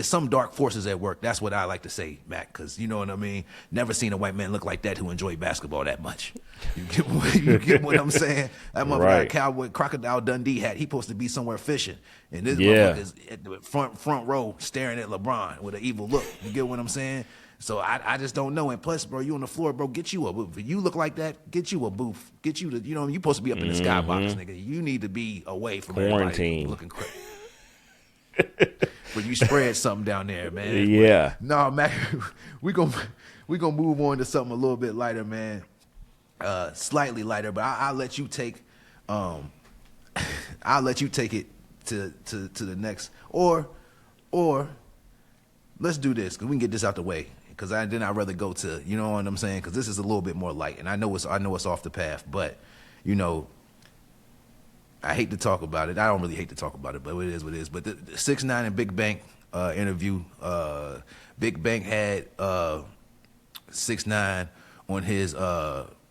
some dark forces at work. That's what I like to say, Mac, because you know what I mean? Never seen a white man look like that who enjoyed basketball that much. You get what I'm saying? That motherfucker Right. cowboy Crocodile Dundee hat. He supposed to be somewhere fishing. And this Yeah. motherfucker's at the front row staring at LeBron with an evil look. You get what I'm saying? So I just don't know. And plus, bro, you on the floor, bro, get you a booth. If you look like that, get you a booth. Get you you're supposed to be up in the skybox, nigga. You need to be away from Quarantine. everybody looking crazy. But you spread something down there, man. Yeah. But, no, Mac, we gonna move on to something a little bit lighter, man. Slightly lighter, but I'll let you take I'll let you take it to the next, or let's do this because we can get this out the way, because then I'd rather go to, you know what I'm saying? Because this is a little bit more light, and I know it's off the path, but you know, I hate to talk about it. I don't really hate to talk about it, but it is what it is. But the 6ix9ine and Big Bank interview, Big Bank had 6ix9ine on his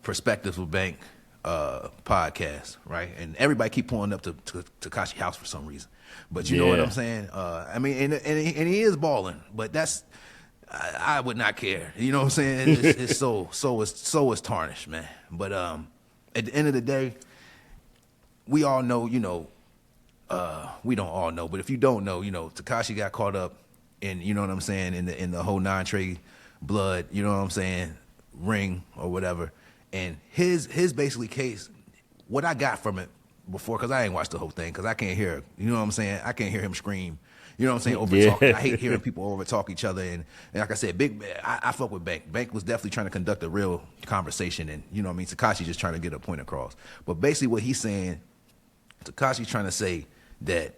Perspectives with Bank podcast, right? And everybody keep pulling up to Tekashi House for some reason. But you know what I'm saying? I mean, and he is balling, but that's I would not care. You know what I'm saying? It's so is tarnished, man. But at the end of the day, we all know, you know, we don't all know, but if you don't know, you know, Tekashi got caught up in, you know what I'm saying, in the whole 9 Trey blood, you know what I'm saying, ring or whatever. And his basically case, what I got from it before, because I ain't watched the whole thing, because I can't hear, you know what I'm saying, I can't hear him scream, you know what I'm saying, over talk. I hate hearing people over talk each other. And like I said, I fuck with Bank. Bank was definitely trying to conduct a real conversation, and you know what I mean, Tekashi just trying to get a point across. But basically what he's saying, Tekashi's trying to say that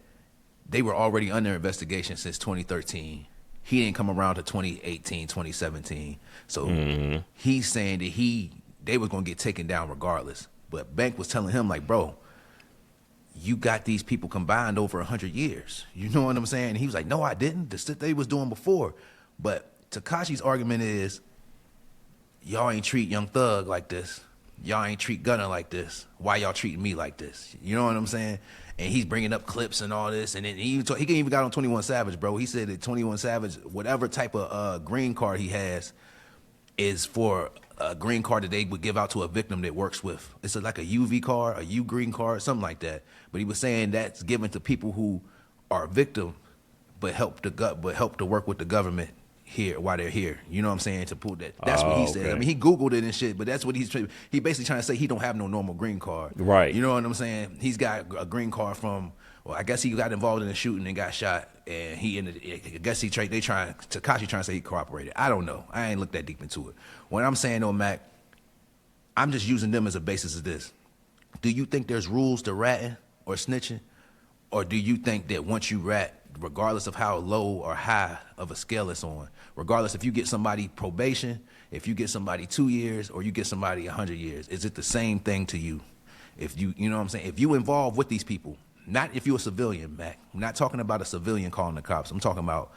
they were already under investigation since 2013. He didn't come around to 2018, 2017. So he's saying that they was going to get taken down regardless. But Bank was telling him, like, bro, you got these people combined over 100 years. You know what I'm saying? And he was like, no, I didn't. The shit they was doing before. But Tekashi's argument is, y'all ain't treat Young Thug like this. Y'all ain't treat Gunna like this. Why y'all treating me like this? You know what I'm saying? And he's bringing up clips and all this. And then he even got on 21 Savage, bro. He said that 21 Savage, whatever type of green card he has, is for a green card that they would give out to a victim that works with. It's like a UV card, a U green card, something like that. But he was saying that's given to people who are a victim, but help to work with the government here while they're here. You know what I'm saying? To pull that. That's what he said. I mean, he Googled it and shit, but that's what he basically trying to say. He don't have no normal green card. Right. You know what I'm saying? He's got a green card from, well, I guess he got involved in a shooting and got shot, and I guess Tekashi trying to say he cooperated. I don't know. I ain't looked that deep into it. What I'm saying though, Mac, I'm just using them as a basis of this. Do you think there's rules to ratting or snitching? Or do you think that once you rat, regardless of how low or high of a scale it's on, regardless if you get somebody probation, if you get somebody 2 years, or you get somebody 100 years, is it the same thing to you? If you know what I'm saying? If you involved with these people, not if you're a civilian, Mac. I'm not talking about a civilian calling the cops. I'm talking about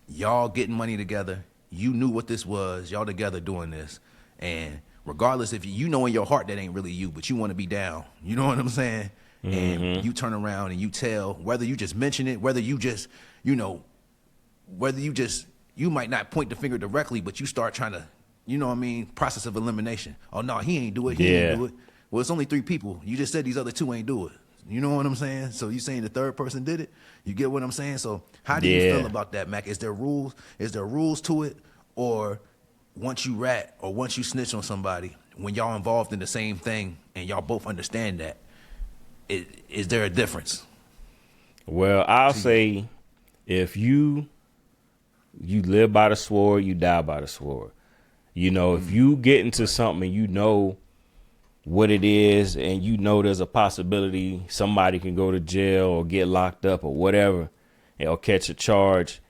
y'all getting money together. You knew what this was. Y'all together doing this. And regardless if you know in your heart that ain't really you, but you want to be down. You know what I'm saying? And you turn around and you tell, whether you just mention it, whether you just, you know, you might not point the finger directly, but you start trying to, you know what I mean, process of elimination. Oh, no, he ain't do it. He ain't do it. Well, it's only 3 people. You just said these other 2 ain't do it. You know what I'm saying? So you saying the third person did it? You get what I'm saying? So how do you feel about that, Mac? Is there rules? Is there rules to it? Or once you rat or once you snitch on somebody, when y'all involved in the same thing and y'all both understand that, is there a difference? Well, I'll say if you live by the sword, you die by the sword. You know, if you get into something and you know what it is and you know there's a possibility somebody can go to jail or get locked up or whatever or catch a charge,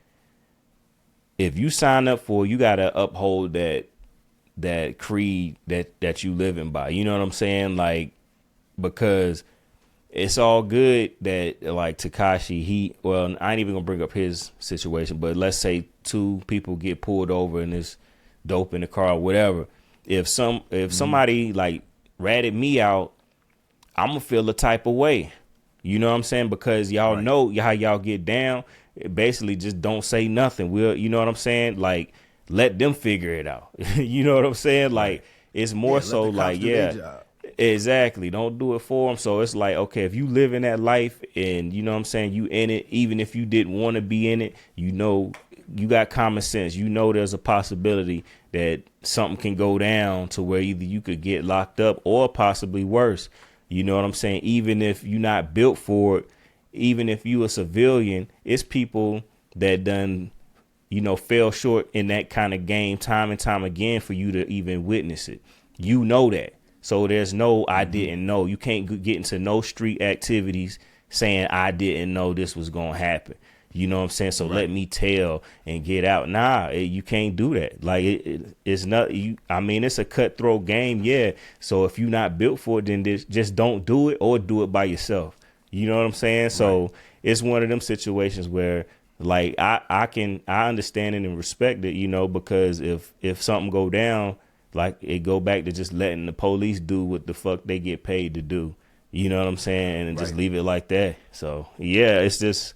if you sign up for it, you got to uphold that creed that you living by. You know what I'm saying? Like, because it's all good that like Tekashi, I ain't even gonna bring up his situation, but let's say 2 people get pulled over and there's dope in the car or whatever. If somebody like ratted me out, I'm gonna feel the type of way. You know what I'm saying? Because y'all know how y'all get down. Basically, just don't say nothing. You know what I'm saying? Like, let them figure it out. You know what I'm saying? Like, it's more so like, exactly. Don't do it for them. So it's like, okay, if you live in that life and you know what I'm saying, you in it, even if you didn't want to be in it, you know, you got common sense. You know, there's a possibility that something can go down to where either you could get locked up or possibly worse. You know what I'm saying? Even if you're not built for it, even if you a civilian, it's people that done, you know, fell short in that kind of game time and time again for you to even witness it. You know that. So there's no, I didn't know. You can't get into no street activities saying I didn't know this was going to happen. You know what I'm saying? So Right. let me tell and get out. Nah, you can't do that. Like it's not you. I mean, it's a cutthroat game. Yeah. So if you're not built for it, then just don't do it or do it by yourself. You know what I'm saying? So Right. it's one of them situations where like I understand it and respect it, you know, because if something go down, like it go back to just letting the police do what the fuck they get paid to do. You know what I'm saying? And just Right. leave it like that. So yeah, it's just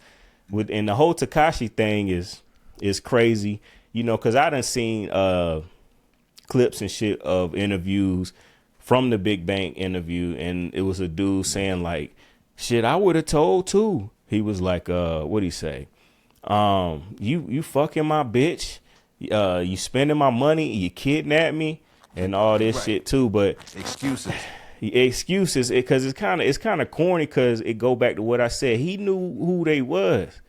and the whole Takashi thing is crazy, you know, because I done seen clips and shit of interviews from the Big Bang interview, and it was a dude saying like, shit, I would have told too. He was like, what'd he say? You fucking my bitch, you spending my money, you kidnap me, and all this Right. shit too. But Excuses. excuses, because it's kind of corny, because it go back to what I said. He knew who they was.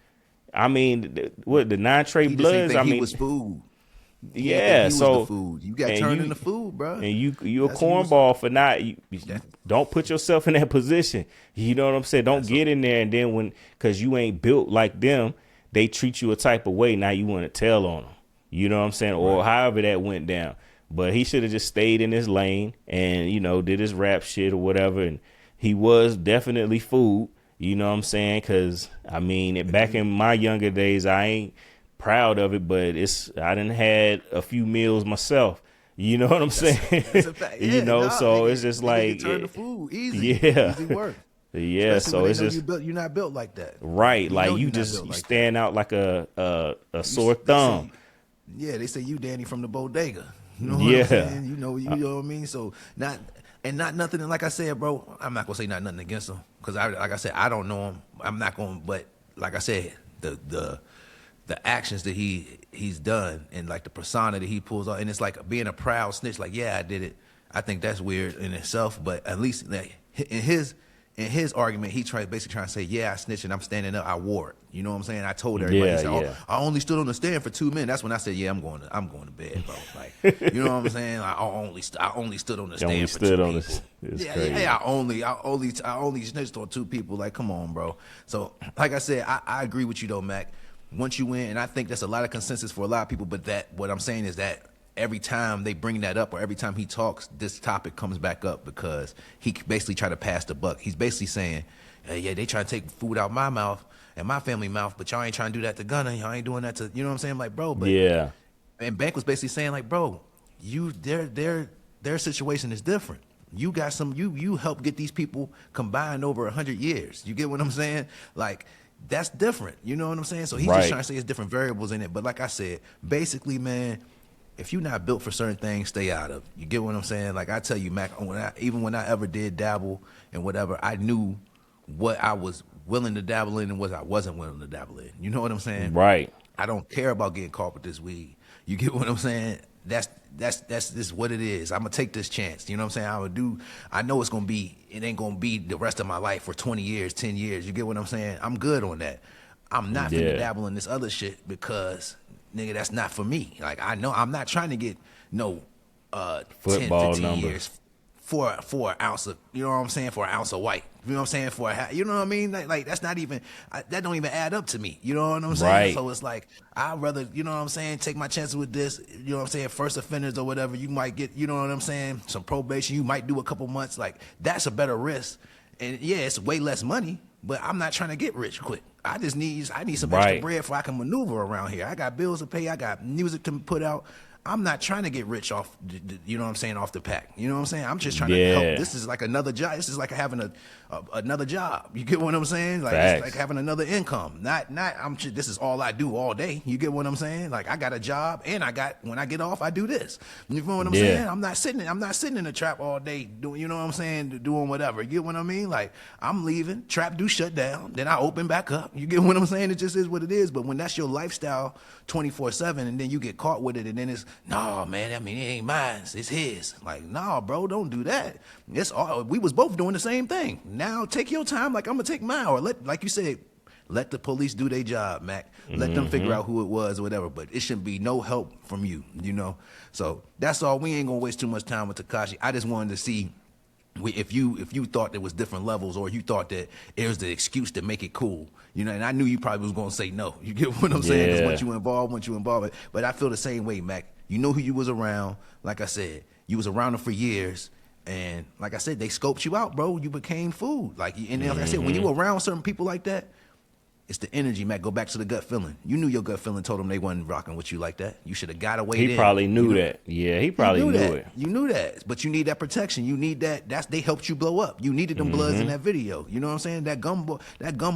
I mean, what the Nine Trey He just ain't Bloods? think I he mean, was food. He ain't think yeah. he was the So food. You got and turned you into food, bro. and you a That's what he was. cornball for not That, don't put yourself in that position. You know what I'm saying? Don't that's a, get in there, and then when, because you ain't built like them, they treat you a type of way. Now you want to tell on them. You know what I'm saying? Or right. however that went down. But he should have just stayed in his lane and, you know, did his rap shit or whatever. And he was definitely food. You know what I'm saying? Because I mean, back in my younger days, I ain't proud of it, but I done had a few meals myself. You know what I'm saying? That's a fact. You Yeah, know, nah, so it's just niggas get like, turned to food easy, yeah, easy work. yeah. Especially So when they it's know just you're not built like that. right. You Like know you you're not just built you like that. stand out like a sore They thumb. say, yeah, they say you Danny from the bodega. You know what I'm Yeah, saying? You know what I mean. So not nothing. Like I said, bro, I'm not gonna say not nothing against him because like I said, I don't know him. I'm not going. But like I said, the actions that he's done and like the persona that he pulls off, and it's like being a proud snitch. Like, yeah, I did it. I think that's weird in itself, but at least like, in his argument, he basically trying to say, yeah, I snitched and I'm standing up. I wore it. You know what I'm saying? I told everybody. He yeah, said, yeah. I only stood on the stand for 2 minutes. That's when I said, yeah, I'm going to bed, bro. Like, you know what I'm saying? Like, I only stood on the You only stand for two stood on people. this. It's Yeah, crazy. yeah. I only snitched on 2 people. Like, come on, bro. So, like I said, I agree with you though, Mac. Once you win, and I think that's a lot of consensus for a lot of people. But what I'm saying is that every time they bring that up or every time he talks, this topic comes back up because he basically try to pass the buck. He's basically saying, hey, yeah, they try to take food out my mouth and my family mouth, but y'all ain't trying to do that to Gunna. Y'all ain't doing that to, you know what I'm saying? Like, bro, but Yeah, and Bank was basically saying, like, bro, their situation is different. You got you helped get these people combined over 100 years. You get what I'm saying? Like, that's different. You know what I'm saying? So he's just right. trying to say it's different variables in it. But like I said, basically, man, if you're not built for certain things, stay out of. You get what I'm saying? Like I tell you, Mac, even when I ever did dabble and whatever, I knew what I was willing to dabble in and what I wasn't willing to dabble in. You know what I'm saying? Right. I don't care about getting caught with this weed. You get what I'm saying? That's just what it is. I'm gonna take this chance. You know what I'm saying? I know it ain't gonna be the rest of my life for 20 years, 10 years. You get what I'm saying? I'm good on that. I'm not finna Yeah. dabble in this other shit because nigga, that's not for me. Like I know I'm not trying to get no 10, Football 15 number. years for an ounce of, you know what I'm saying, for an ounce of white. You know what I'm saying? You know what I mean? Like that's not even, that don't even add up to me. You know what I'm saying? Right. So it's like, I'd rather, you know what I'm saying, take my chances with this, you know what I'm saying, first offenders or whatever, you might get, you know what I'm saying, some probation, you might do a couple months. Like, that's a better risk. And yeah, it's way less money, but I'm not trying to get rich quick. I need some extra Right. bread so I can maneuver around here. I got bills to pay. I got music to put out. I'm not trying to get rich off, you know what I'm saying, off the pack. You know what I'm saying? I'm just trying to help. Yeah. This is like another job. This is like having another job. You get what I'm saying? Like Facts. it's like having another income. This is all I do all day. You get what I'm saying? Like I got a job and when I get off, I do this. You feel what I'm Yeah. saying? I'm not sitting in the trap all day doing, you know what I'm saying, doing whatever. You get what I mean? Like I'm leaving, trap do shut down, then I open back up. You get what I'm saying? It just is what it is. But when that's your lifestyle 24/7 and then you get caught with it and then it's, no, man, I mean, it ain't mine, it's his. Like, nah, bro, don't do that. We was both doing the same thing. Now take your time like I'm gonna take mine, or like you said, let the police do their job, Mac. Let them figure out who it was or whatever, but it shouldn't be no help from you, you know? So that's all. We ain't gonna waste too much time with Tekashi. I just wanted to see if you thought there was different levels, or you thought that it was the excuse to make it cool, you know, and I knew you probably was gonna say no. You get what I'm saying? Because Yeah. once you involved, but I feel the same way, Mac. You know who you was around. Like I said, you was around them for years, and like I said, they scoped you out, bro. You became food. Like, and like I said, when you around certain people like that, it's the energy, Mac. Go back to the gut feeling. You knew your gut feeling told them they wasn't rocking with you like that. You should have got away. He probably knew that. Yeah, he probably knew that. it. You knew that. But you need that protection. You need that. They helped you blow up. You needed them bloods in that video. You know what I'm saying? That gumbo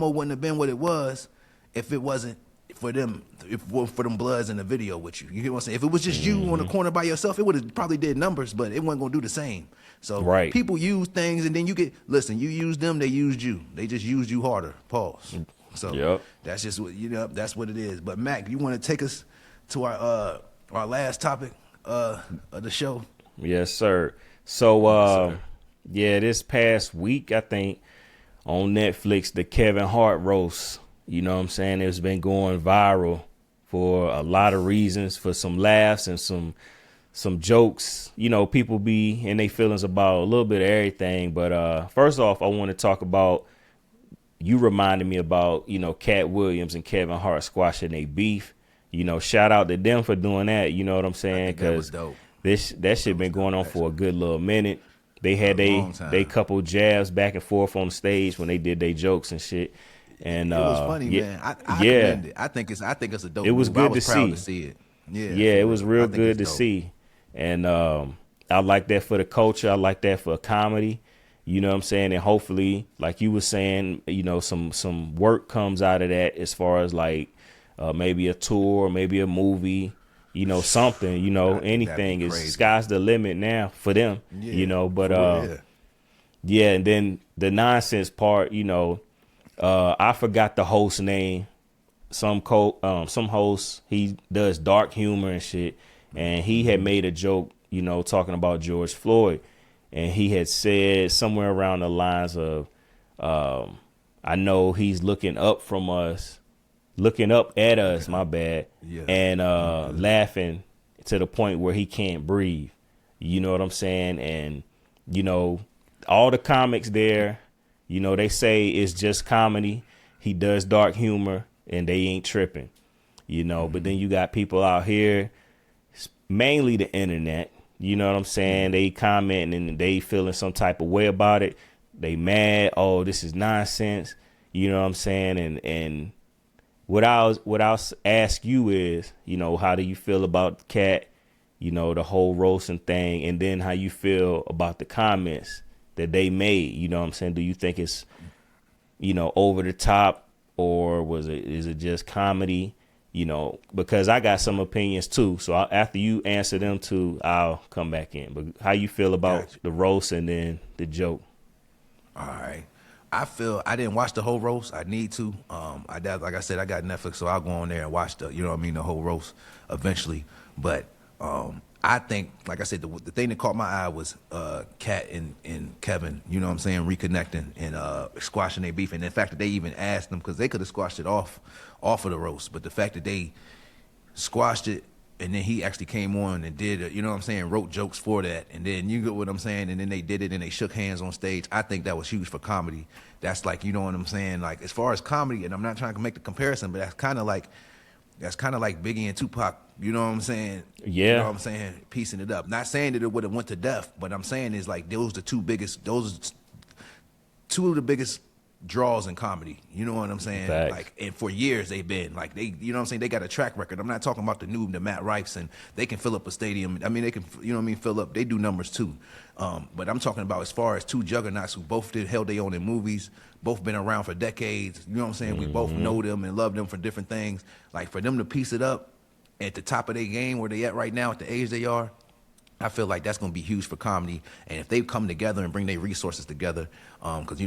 wouldn't have been what it was if it wasn't for them, for them bloods in the video with you. You hear what I'm saying? If it was just you on the corner by yourself, it would have probably did numbers, but it wasn't gonna do the same. So people use things, and then you you use them, they used you. They just used you harder. Pause. So that's just what that's what it is. But Mac, you want to take us to our last topic of the show? Yes, sir. So this past week, I think on Netflix, the Kevin Hart roast. You know what I'm saying? It's been going viral for a lot of reasons, for some laughs and some jokes. You know, people be in their feelings about a little bit of everything. But first off, I want to talk about, you reminded me about, Cat Williams and Kevin Hart squashing their beef. Shout out to them for doing that. You know what I'm saying? Because that shit been going on for a good little minute. They had they couple jabs back and forth on stage when they did their jokes and shit. And it was funny, man. I commend it. I think it's a dope. It was move. good I was to proud see. to see it. Yeah, it was real good to see. And I like that for the culture. I like that for comedy. You know what I'm saying? And hopefully, like you were saying, some work comes out of that, as far as like maybe a tour, maybe a movie, something, anything is sky's the limit now for them, but and then the nonsense part, I forgot the host name. Some host, he does dark humor and shit, and he had made a joke, talking about George Floyd. And he had said somewhere around the lines of, I know he's looking up at us, my bad, and laughing to the point where he can't breathe. You know what I'm saying? And, all the comics there, they say it's just comedy. He does dark humor and they ain't tripping, but then you got people out here, mainly the internet. You know what I'm saying? They commenting and they feeling some type of way about it. They mad. Oh, this is nonsense. You know what I'm saying? And what I'll ask you is, how do you feel about Cat? The whole roasting thing, and then how you feel about the comments that they made. You know what I'm saying? Do you think it's, over the top, or is it just comedy? Because I got some opinions too. So after you answer them too, I'll come back in. But how you feel about the roast and then the joke? All right. I didn't watch the whole roast. I need to. Like I said, I got Netflix, so I'll go on there and watch the whole roast eventually. But I think, like I said, the thing that caught my eye was Kat and Kevin, reconnecting and squashing their beef. And the fact that they even asked them, because they could have squashed it off of the roast, but the fact that they squashed it, and then he actually came on and did it, wrote jokes for that, and then you get what I'm saying, and then they did it and they shook hands on stage. I think that was huge for comedy. That's like, you know what I'm saying, like as far as comedy, and I'm not trying to make the comparison, but that's kind of like Biggie and Tupac, you know what I'm saying? Yeah. You know what I'm saying? Piecing it up. Not saying that it would have went to death, but I'm saying is like those are two of the biggest draws in comedy. You know what I'm saying? Facts. Like, and for years they've been like, they, you know what I'm saying? They got a track record. I'm not talking about the Matt Rifes, and they can fill up a stadium. I mean, they can, fill up. They do numbers too. But I'm talking about as far as two juggernauts who both held their own in movies, both been around for decades. You know what I'm saying? We both know them and love them for different things. Like for them to piece it up at the top of their game where they at right now at the age they are, I feel like that's going to be huge for comedy. And if they come together and bring their resources together, because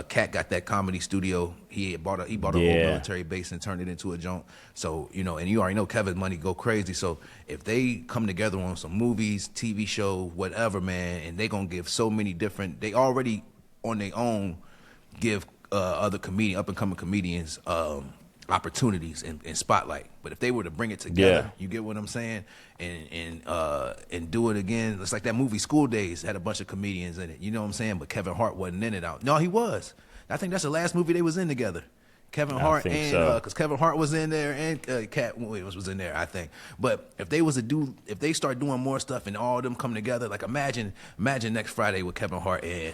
Cat got that comedy studio. He bought a whole military base and turned it into a joint. So and you already know Kevin's money go crazy. So if they come together on some movies, TV show, whatever, man, and they gonna give so many different. They already on their own give other up and coming comedians opportunities and spotlight. But if they were to bring it together, you get what I'm saying, and do it again. It's like that movie School Days had a bunch of comedians in it. You know what I'm saying? But Kevin Hart wasn't in it. No, he was. I think that's the last movie they was in together. Kevin Hart and because Kevin Hart was in there and Cat Williams was in there, I think. But if they start doing more stuff and all of them come together, like imagine next Friday with Kevin Hart and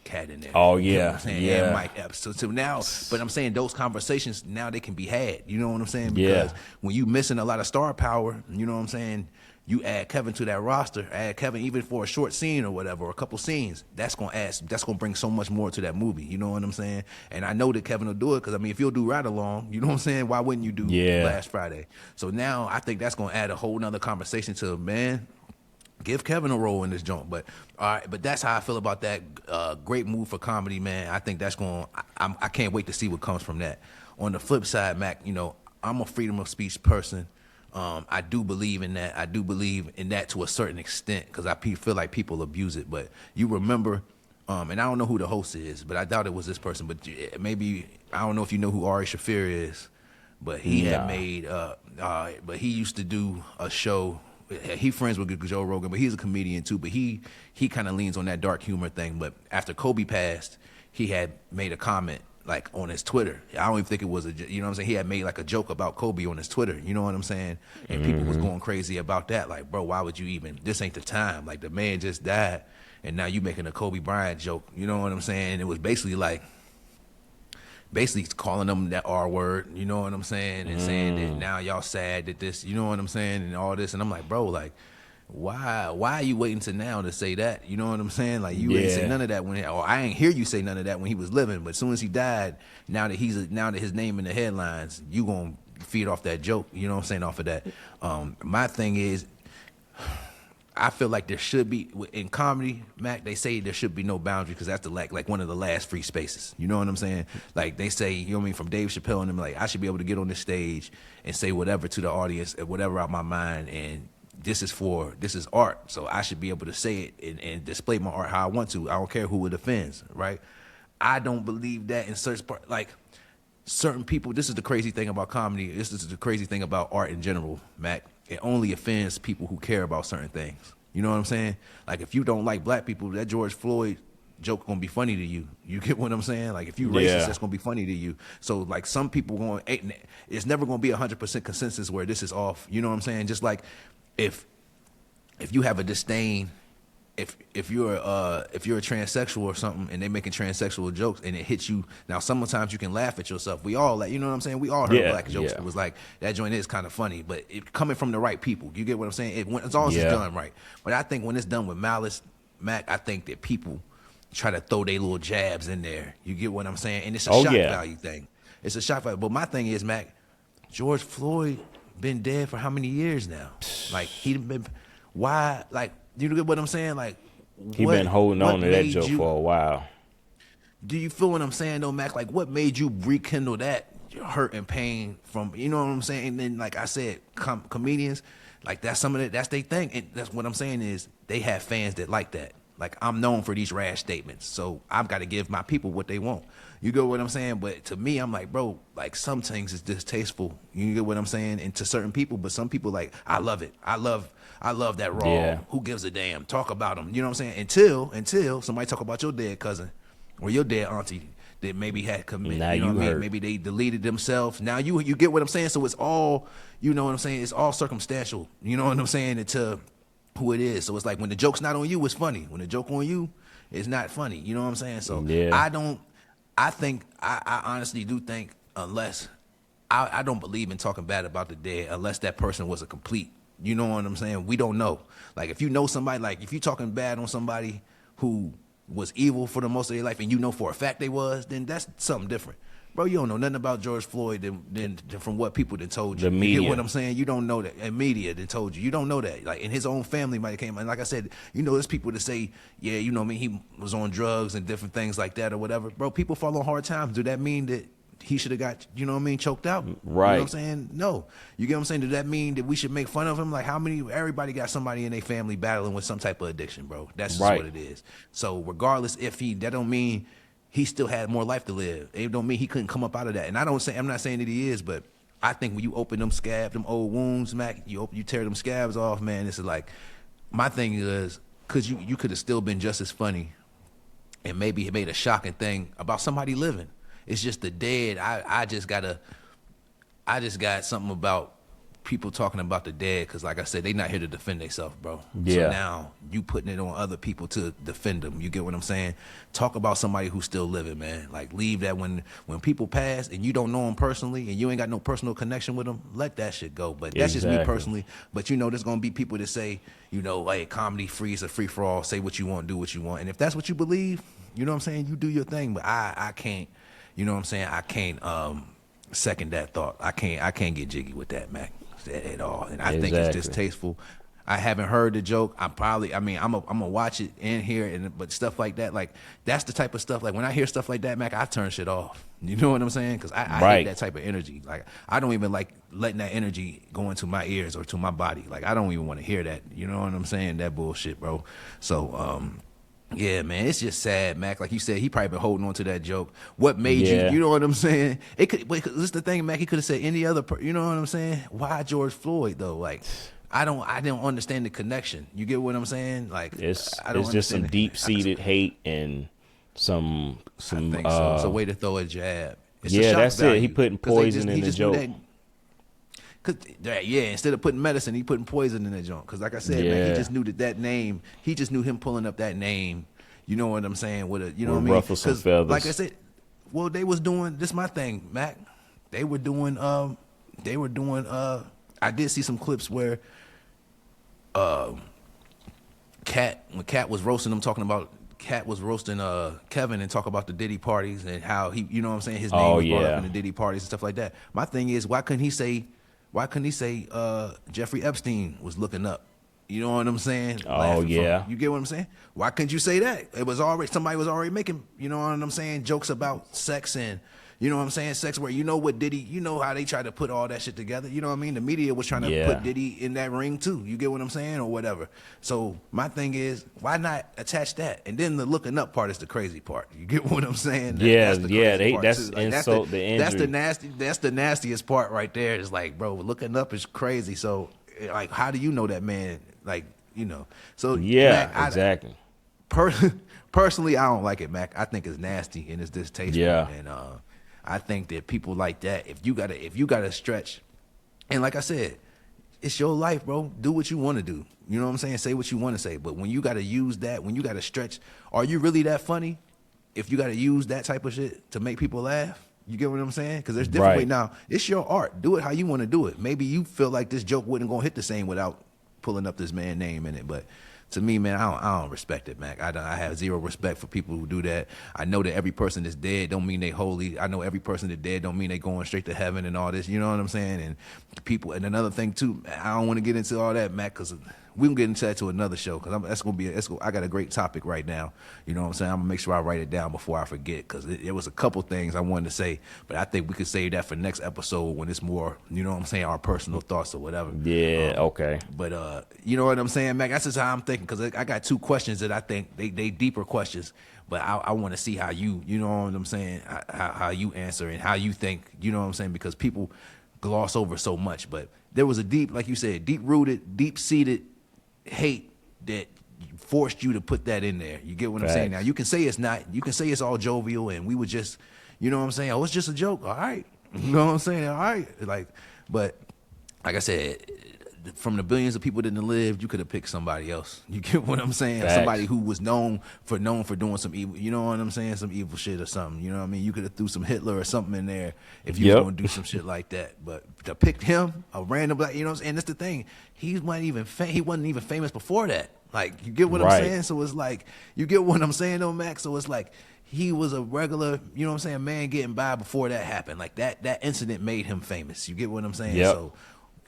Cat in there. Oh You know what yeah, I'm saying? yeah. And Mike Epps. So now, but I'm saying those conversations now they can be had. You know what I'm saying? Yeah. Because when you missing a lot of star power, you know what I'm saying? You add Kevin to that roster, add Kevin even for a short scene or whatever, or a couple scenes. That's gonna bring so much more to that movie. You know what I'm saying? And I know that Kevin will do it because I mean, if you'll do Ride Along, you know what I'm saying? Why wouldn't you do Last Friday? So now I think that's gonna add a whole nother conversation to man. Give Kevin a role in this joint, but all right. But that's how I feel about that. Great move for comedy, man. I think that's going. I can't wait to see what comes from that. On the flip side, Mac, you know, I'm a freedom of speech person. I do believe in that. I do believe in that to a certain extent because I feel like people abuse it. But you remember, and I don't know who the host is, but I doubt it was this person. But maybe I don't know if you know who Ari Shaffir is, but he had made. But he used to do a show. He friends with Joe Rogan, but he's a comedian too. But he kind of leans on that dark humor thing. But after Kobe passed, he had made a comment like on his Twitter. I don't even think it was you know what I'm saying. He had made like a joke about Kobe on his Twitter. You know what I'm saying? And people was going crazy about that. Like, bro, why would you even? This ain't the time. Like the man just died, and now you making a Kobe Bryant joke. You know what I'm saying? It was basically like. Basically calling them that R word, you know what I'm saying, and saying that now y'all sad that this, you know what I'm saying, and all this, and I'm like, bro, like, why are you waiting to now to say that? You know what I'm saying? Like you ain't say none of that or I ain't hear you say none of that when he was living, but as soon as he died, now that his name in the headlines, you gonna feed off that joke, you know what I'm saying, off of that. My thing is. I feel like there should be in comedy, Mac. They say there should be no boundary because that's the like one of the last free spaces. You know what I'm saying? Like they say, you know what I mean, from Dave Chappelle and them. Like I should be able to get on this stage and say whatever to the audience, whatever out my mind, and this is art. So I should be able to say it and display my art how I want to. I don't care who it offends, right? I don't believe that in certain people. This is the crazy thing about comedy. This is the crazy thing about art in general, Mac. It only offends people who care about certain things. You know what I'm saying? Like if you don't like black people, that George Floyd joke gonna be funny to you. You get what I'm saying? Like if you racist, that's gonna be funny to you. So like some people it's never gonna be 100% consensus where this is off. You know what I'm saying? Just like if you have a disdain. If you're a transsexual or something and they making transsexual jokes and it hits you, now sometimes you can laugh at yourself. We all you know what I'm saying? We all heard black jokes. It was like that joint is kind of funny, but it coming from the right people. You get what I'm saying? As long as it's done right. But I think when it's done with malice, Mac, I think that people try to throw their little jabs in there. You get what I'm saying? And it's a shock value thing. It's a shock value. But my thing is, Mac, George Floyd been dead for how many years now? Like why like. You get what I'm saying? Like he been holding on to that joke for a while. Do you feel what I'm saying though, Mac? Like what made you rekindle that hurt and pain from, you know what I'm saying? And then like I said, comedians, like that's that's their thing. And that's what I'm saying is they have fans that like that. Like I'm known for these rash statements, so I've got to give my people what they want. You get what I'm saying? But to me, I'm like, bro, like some things is distasteful. You get what I'm saying? And to certain people, but some people like, I love it. I love that raw. Yeah. Who gives a damn? Talk about them. You know what I'm saying? Until somebody talk about your dead cousin or your dead auntie that maybe had committed. Now you know you what I mean? hurt. Maybe they deleted themselves. Now you get what I'm saying? So it's all, you know what I'm saying? It's all circumstantial. You know what I'm saying? Until who it is. So it's like when the joke's not on you, it's funny. When the joke on you, it's not funny. You know what I'm saying? So I honestly do think unless I don't believe in talking bad about the dead unless that person was a complete, you know what I'm saying? We don't know. Like if you know somebody, like if you're talking bad on somebody who was evil for the most of their life and you know for a fact they was, then that's something different. Bro, you don't know nothing about George Floyd than from what people done told you. The media. You get what I'm saying? You don't know that. And media that told you. You don't know that. Like, in his own family might have came. And like I said, you know, there's people that say, yeah, you know what I mean, he was on drugs and different things like that or whatever. Bro, people fall on hard times. Do that mean that he should have got, you know what I mean, choked out? Right. You know what I'm saying? No. You get what I'm saying? Does that mean that we should make fun of him? Like, everybody got somebody in their family battling with some type of addiction, bro. That's just what it is. So regardless that don't mean he still had more life to live. It don't mean he couldn't come up out of that. And I'm not saying that he is, but I think when you open them scabs, them old wounds, Mac, you tear them scabs off, man. It's like, my thing is, cause you could have still been just as funny, and maybe it made a shocking thing about somebody living. It's just the dead. I just got something about people talking about the dead, because like I said, they not here to defend themselves, bro. Yeah. So now you putting it on other people to defend them. You get what I'm saying? Talk about somebody who's still living, man. Like, leave that when people pass and you don't know them personally and you ain't got no personal connection with them, let that shit go. But that's just me personally. But there's gonna be people that say, hey, comedy free is a free for all. Say what you want, do what you want, and if that's what you believe, you know what I'm saying, you do your thing. But I can't, you know what I'm saying, I can't second that thought. I can't get jiggy with that, Mac, at all. And I think it's distasteful. I haven't heard the joke. I'm gonna watch it and hear it, but stuff like that, like, that's the type of stuff, like, when I hear stuff like that, Mac, I turn shit off. You know what I'm saying? Because I hate that type of energy. Like, I don't even like letting that energy go into my ears or to my body. Like, I don't even want to hear that. You know what I'm saying? That bullshit, bro. So, yeah, man, it's just sad, Mac. Like you said, he probably been holding on to that joke. What made you? You know what I'm saying? It could. This is the thing, Mac. He could have said any other. You know what I'm saying? Why George Floyd though? Like, I don't understand the connection. You get what I'm saying? Like, it's just some deep seated hate and some. I think so. It's a way to throw a jab. It's that's value. It. He putting poison in the joke. Instead of putting medicine, he putting poison in that joint. Because like I said, man, he just knew that name. He just knew him pulling up that name. You know what I'm saying? With what I mean? Ruffle some feathers. Like I said, well, they was doing this. My thing, Mac. They were doing. I did see some clips where, when Cat was roasting them, talking about. Cat was roasting Kevin and talk about the Diddy parties and how he, you know what I'm saying, his name was brought up in the Diddy parties and stuff like that. My thing is, why couldn't he say Jeffrey Epstein was looking up? You know what I'm saying? You get what I'm saying? Why couldn't you say that? It was already, somebody was already making, you know what I'm saying, jokes about sex and, you know what I'm saying, sex where, what Diddy, you know how they tried to put all that shit together. You know what I mean? The media was trying to put Diddy in that ring too. You get what I'm saying, or whatever. So my thing is, why not attach that? And then the looking up part is the crazy part. You get what I'm saying? That's insult, the injury. That's the nastiest part right there. It's like, bro, looking up is crazy. So, like, how do you know that man? Like, So Mac, exactly. Personally, I don't like it, Mac. I think it's nasty and it's distasteful. Yeah. And I think that people like that, if you gotta stretch, and like I said, it's your life, bro. Do what you want to do. You know what I'm saying? Say what you want to say. But when you gotta use that, when you gotta stretch, are you really that funny? If you gotta use that type of shit to make people laugh, you get what I'm saying? Because there's different way. Now, it's your art. Do it how you want to do it. Maybe you feel like this joke wouldn't gonna hit the same without pulling up this man's name in it, but. To me, man, I don't respect it, Mac. I have zero respect for people who do that. I know that every person that's dead don't mean they holy. I know every person that's dead don't mean they going straight to heaven and all this. You know what I'm saying? And people, and another thing too, I don't want to get into all that, Mac, because we can get into that to another show. Because I got a great topic right now. You know what I'm saying? I'm gonna make sure I write it down before I forget, because it was a couple things I wanted to say, but I think we could save that for next episode when it's more, you know what I'm saying, our personal thoughts or whatever. Yeah, okay. But you know what I'm saying, Mac? That's just how I'm thinking, because I got two questions that I think they deeper questions, but I want to see how you know what I'm saying, how you answer and how you think, you know what I'm saying, because people gloss over so much. But there was a deep, like you said, deep-rooted, deep-seated hate that forced you to put that in there. You get what I'm saying? Now, you can say it's not. You can say it's all jovial and we would just, you know what I'm saying? Oh, it's just a joke. All right. You know what I'm saying? All right. But like I said, from the billions of people that didn't live, you could have picked somebody else. You get what I'm saying? Somebody who was known for doing some evil, you know what I'm saying? Some evil shit or something. You know what I mean? You could have threw some Hitler or something in there if you were going to do some shit like that. But to pick him, a random black, you know what I'm saying? That's the thing. He wasn't even famous before that. Like, you get what I'm saying? So it's like, you get what I'm saying though, Max? So it's like, he was a regular, you know what I'm saying, man getting by before that happened. Like, that incident made him famous. You get what I'm saying? So,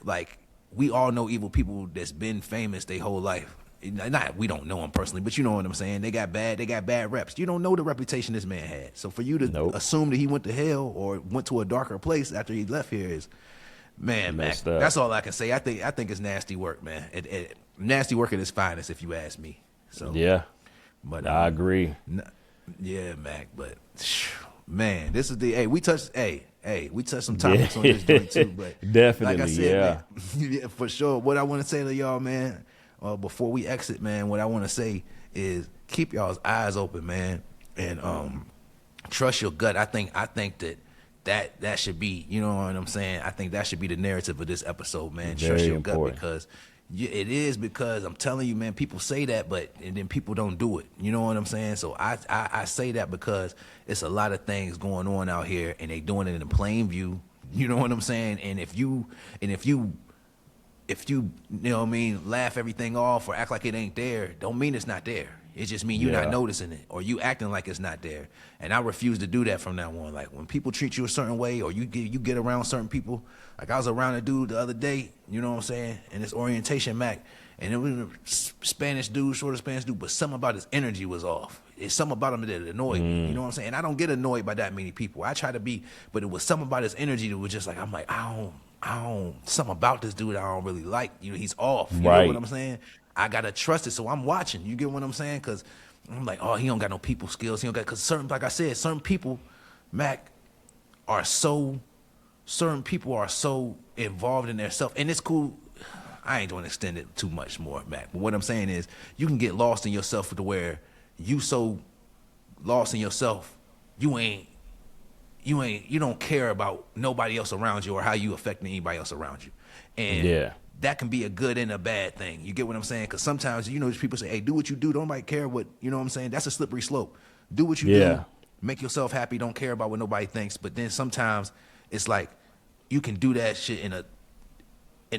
like, we all know evil people that's been famous their whole life. We don't know them personally, but you know what I'm saying. They got bad reps. You don't know the reputation this man had. So for you to assume that he went to hell or went to a darker place after he left here is, man, Mac. That's all I can say. I think it's nasty work, man. Nasty work at its finest, if you ask me. So yeah, but I agree. Yeah, Mac. But man, this is the we touched some Yeah, topics on this joint too. But like I definitely. said, man, Yeah. yeah, for sure. What I want to say to y'all, man, before we exit, man, what I want to say is keep y'all's eyes open, man, and trust your gut. I think that should be, you know what I'm saying? I think that should be the narrative of this episode, man. Trust Very your gut important. because it is because I'm telling you, man, people say that, but and then people don't do it. You know what I'm saying? So I say that because it's a lot of things going on out here and they doing it in plain view. You know what I'm saying? And if you you know what I mean, laugh everything off or act like it ain't there, don't mean it's not there. It just mean you're not Yeah. noticing it or you acting like it's not there. And I refuse to do that from now on. Like when people treat you a certain way or you get around certain people, like I was around a dude the other day, you know what I'm saying, in this orientation Mac, and it was a Spanish dude, short of Spanish dude, but something about his energy was off. It's something about him that annoyed me. You know what I'm saying? And I don't get annoyed by that many people. I try to be, but it was something about his energy that was just like, I'm like, something about this dude I don't really like. You know, he's off. You know what Right. I'm saying? I gotta trust it, so I'm watching. You get what I'm saying? Because I'm like, oh, he don't got no people skills. He don't got, because certain, like I said, certain people, Mac, are so, certain people are so involved in their self, and it's cool. I ain't gonna extend it too much more, Mac. But what I'm saying is, you can get lost in yourself to where you so lost in yourself, you don't care about nobody else around you or how you affecting anybody else around you, and Yeah. that can be a good and a bad thing. You get what I'm saying? Because sometimes people say, "Hey, do what you do. Don't nobody care what you know." What I'm saying, that's a slippery slope. Do what you do. Yeah. Make yourself happy. Don't care about what nobody thinks. But then sometimes it's like you can do that shit in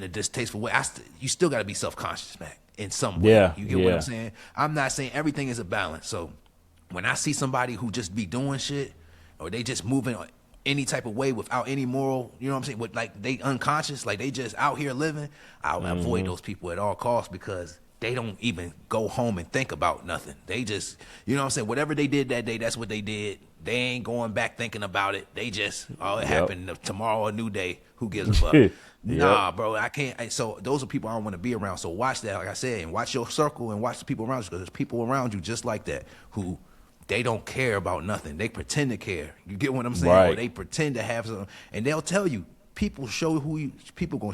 a distasteful way. You still got to be self conscious, man, in some way. Yeah. You get what I'm Yeah. saying? I'm not saying everything is a balance. So when I see somebody who just be doing shit or they just moving any type of way without any moral, you know what I'm saying? With like they unconscious, like they just out here living, I'll avoid those people at all costs because they don't even go home and think about nothing. They just, you know what I'm saying? Whatever they did that day, that's what they did. They ain't going back thinking about it. They just, oh, it Yep. happened tomorrow, a new day. Who gives a fuck? Yep. Nah, bro, I can't. So those are people I don't want to be around. So watch that, like I said, and watch your circle and watch the people around you because there's people around you just like that who they don't care about nothing. They pretend to care. You get what I'm saying? Or Right. they pretend to have something, and they'll tell you. People gonna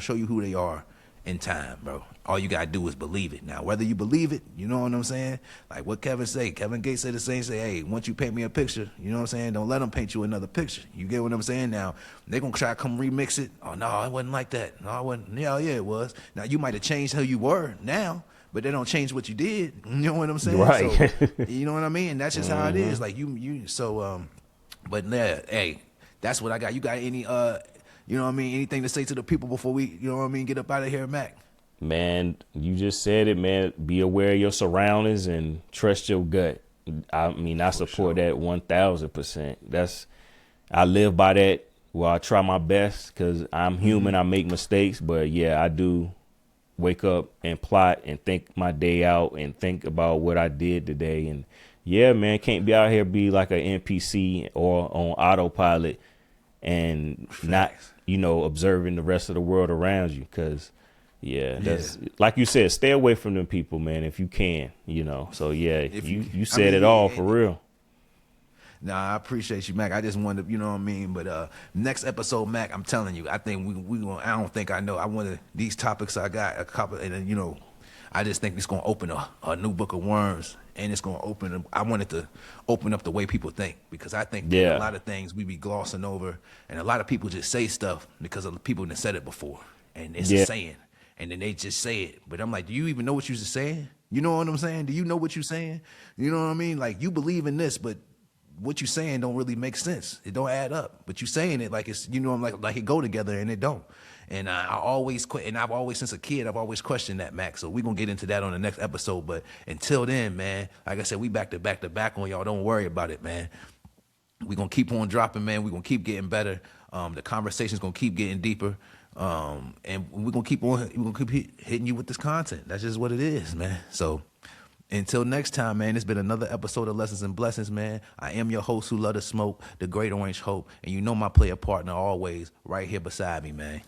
show you who they are in time, bro. All you gotta do is believe it. Now, whether you believe it, you know what I'm saying? Like what Kevin Gates said the same. Say, hey, once you paint me a picture, you know what I'm saying? Don't let them paint you another picture. You get what I'm saying? Now they gonna try to come remix it. Oh no, it wasn't like that. No, it wasn't. Yeah, it was. Now you might have changed who you were now, but they don't change what you did. You know what I'm saying? Right. So you know what I mean? That's just how it is. Like you. So but yeah, hey, that's what I got. You got any you know what I mean? Anything to say to the people before we, you know what I mean, get up out of here, Mac? Man, you just said it, man. Be aware of your surroundings and trust your gut. I mean, I support that 1000%. I live by that. Well, I try my best because I'm human. I make mistakes, but yeah, I do wake up and plot and think my day out and think about what I did today. And yeah, man, can't be out here be like an NPC or on autopilot and not, Facts. observing the rest of the world around you. Cause yeah, that's like you said, stay away from them people, man, if you can, So yeah, If you I said mean, it all for real. Nah, I appreciate you, Mac. I just wanted to, you know what I mean? But next episode, Mac, I'm telling you, I think we gonna, I don't think I know. I want to, these topics I got a couple, and then, I just think it's gonna open a new book of worms, and it's gonna I want it to open up the way people think, because I think that Yeah. a lot of things we be glossing over, and a lot of people just say stuff because of the people that said it before, and it's Yeah. a saying, and then they just say it. But I'm like, do you even know what you're saying? You know what I'm saying? Do you know what you're saying? You know what I mean? Like, you believe in this, but what you saying don't really make sense. It don't add up. But you saying it like it's, I'm like it go together, and it don't. And I always and I've always, since a kid, I've always questioned that, Max. So we're gonna get into that on the next episode. But until then, man, like I said, we back to back on y'all. Don't worry about it, man. We're gonna keep on dropping, man. We're gonna keep getting better. The conversation's gonna keep getting deeper. And we're gonna keep hitting you with this content. That's just what it is, man. So until next time, man, it's been another episode of Lessons and Blessings, man. I am your host who love to smoke, the Great Orange Hope, and you know my player partner always right here beside me, man.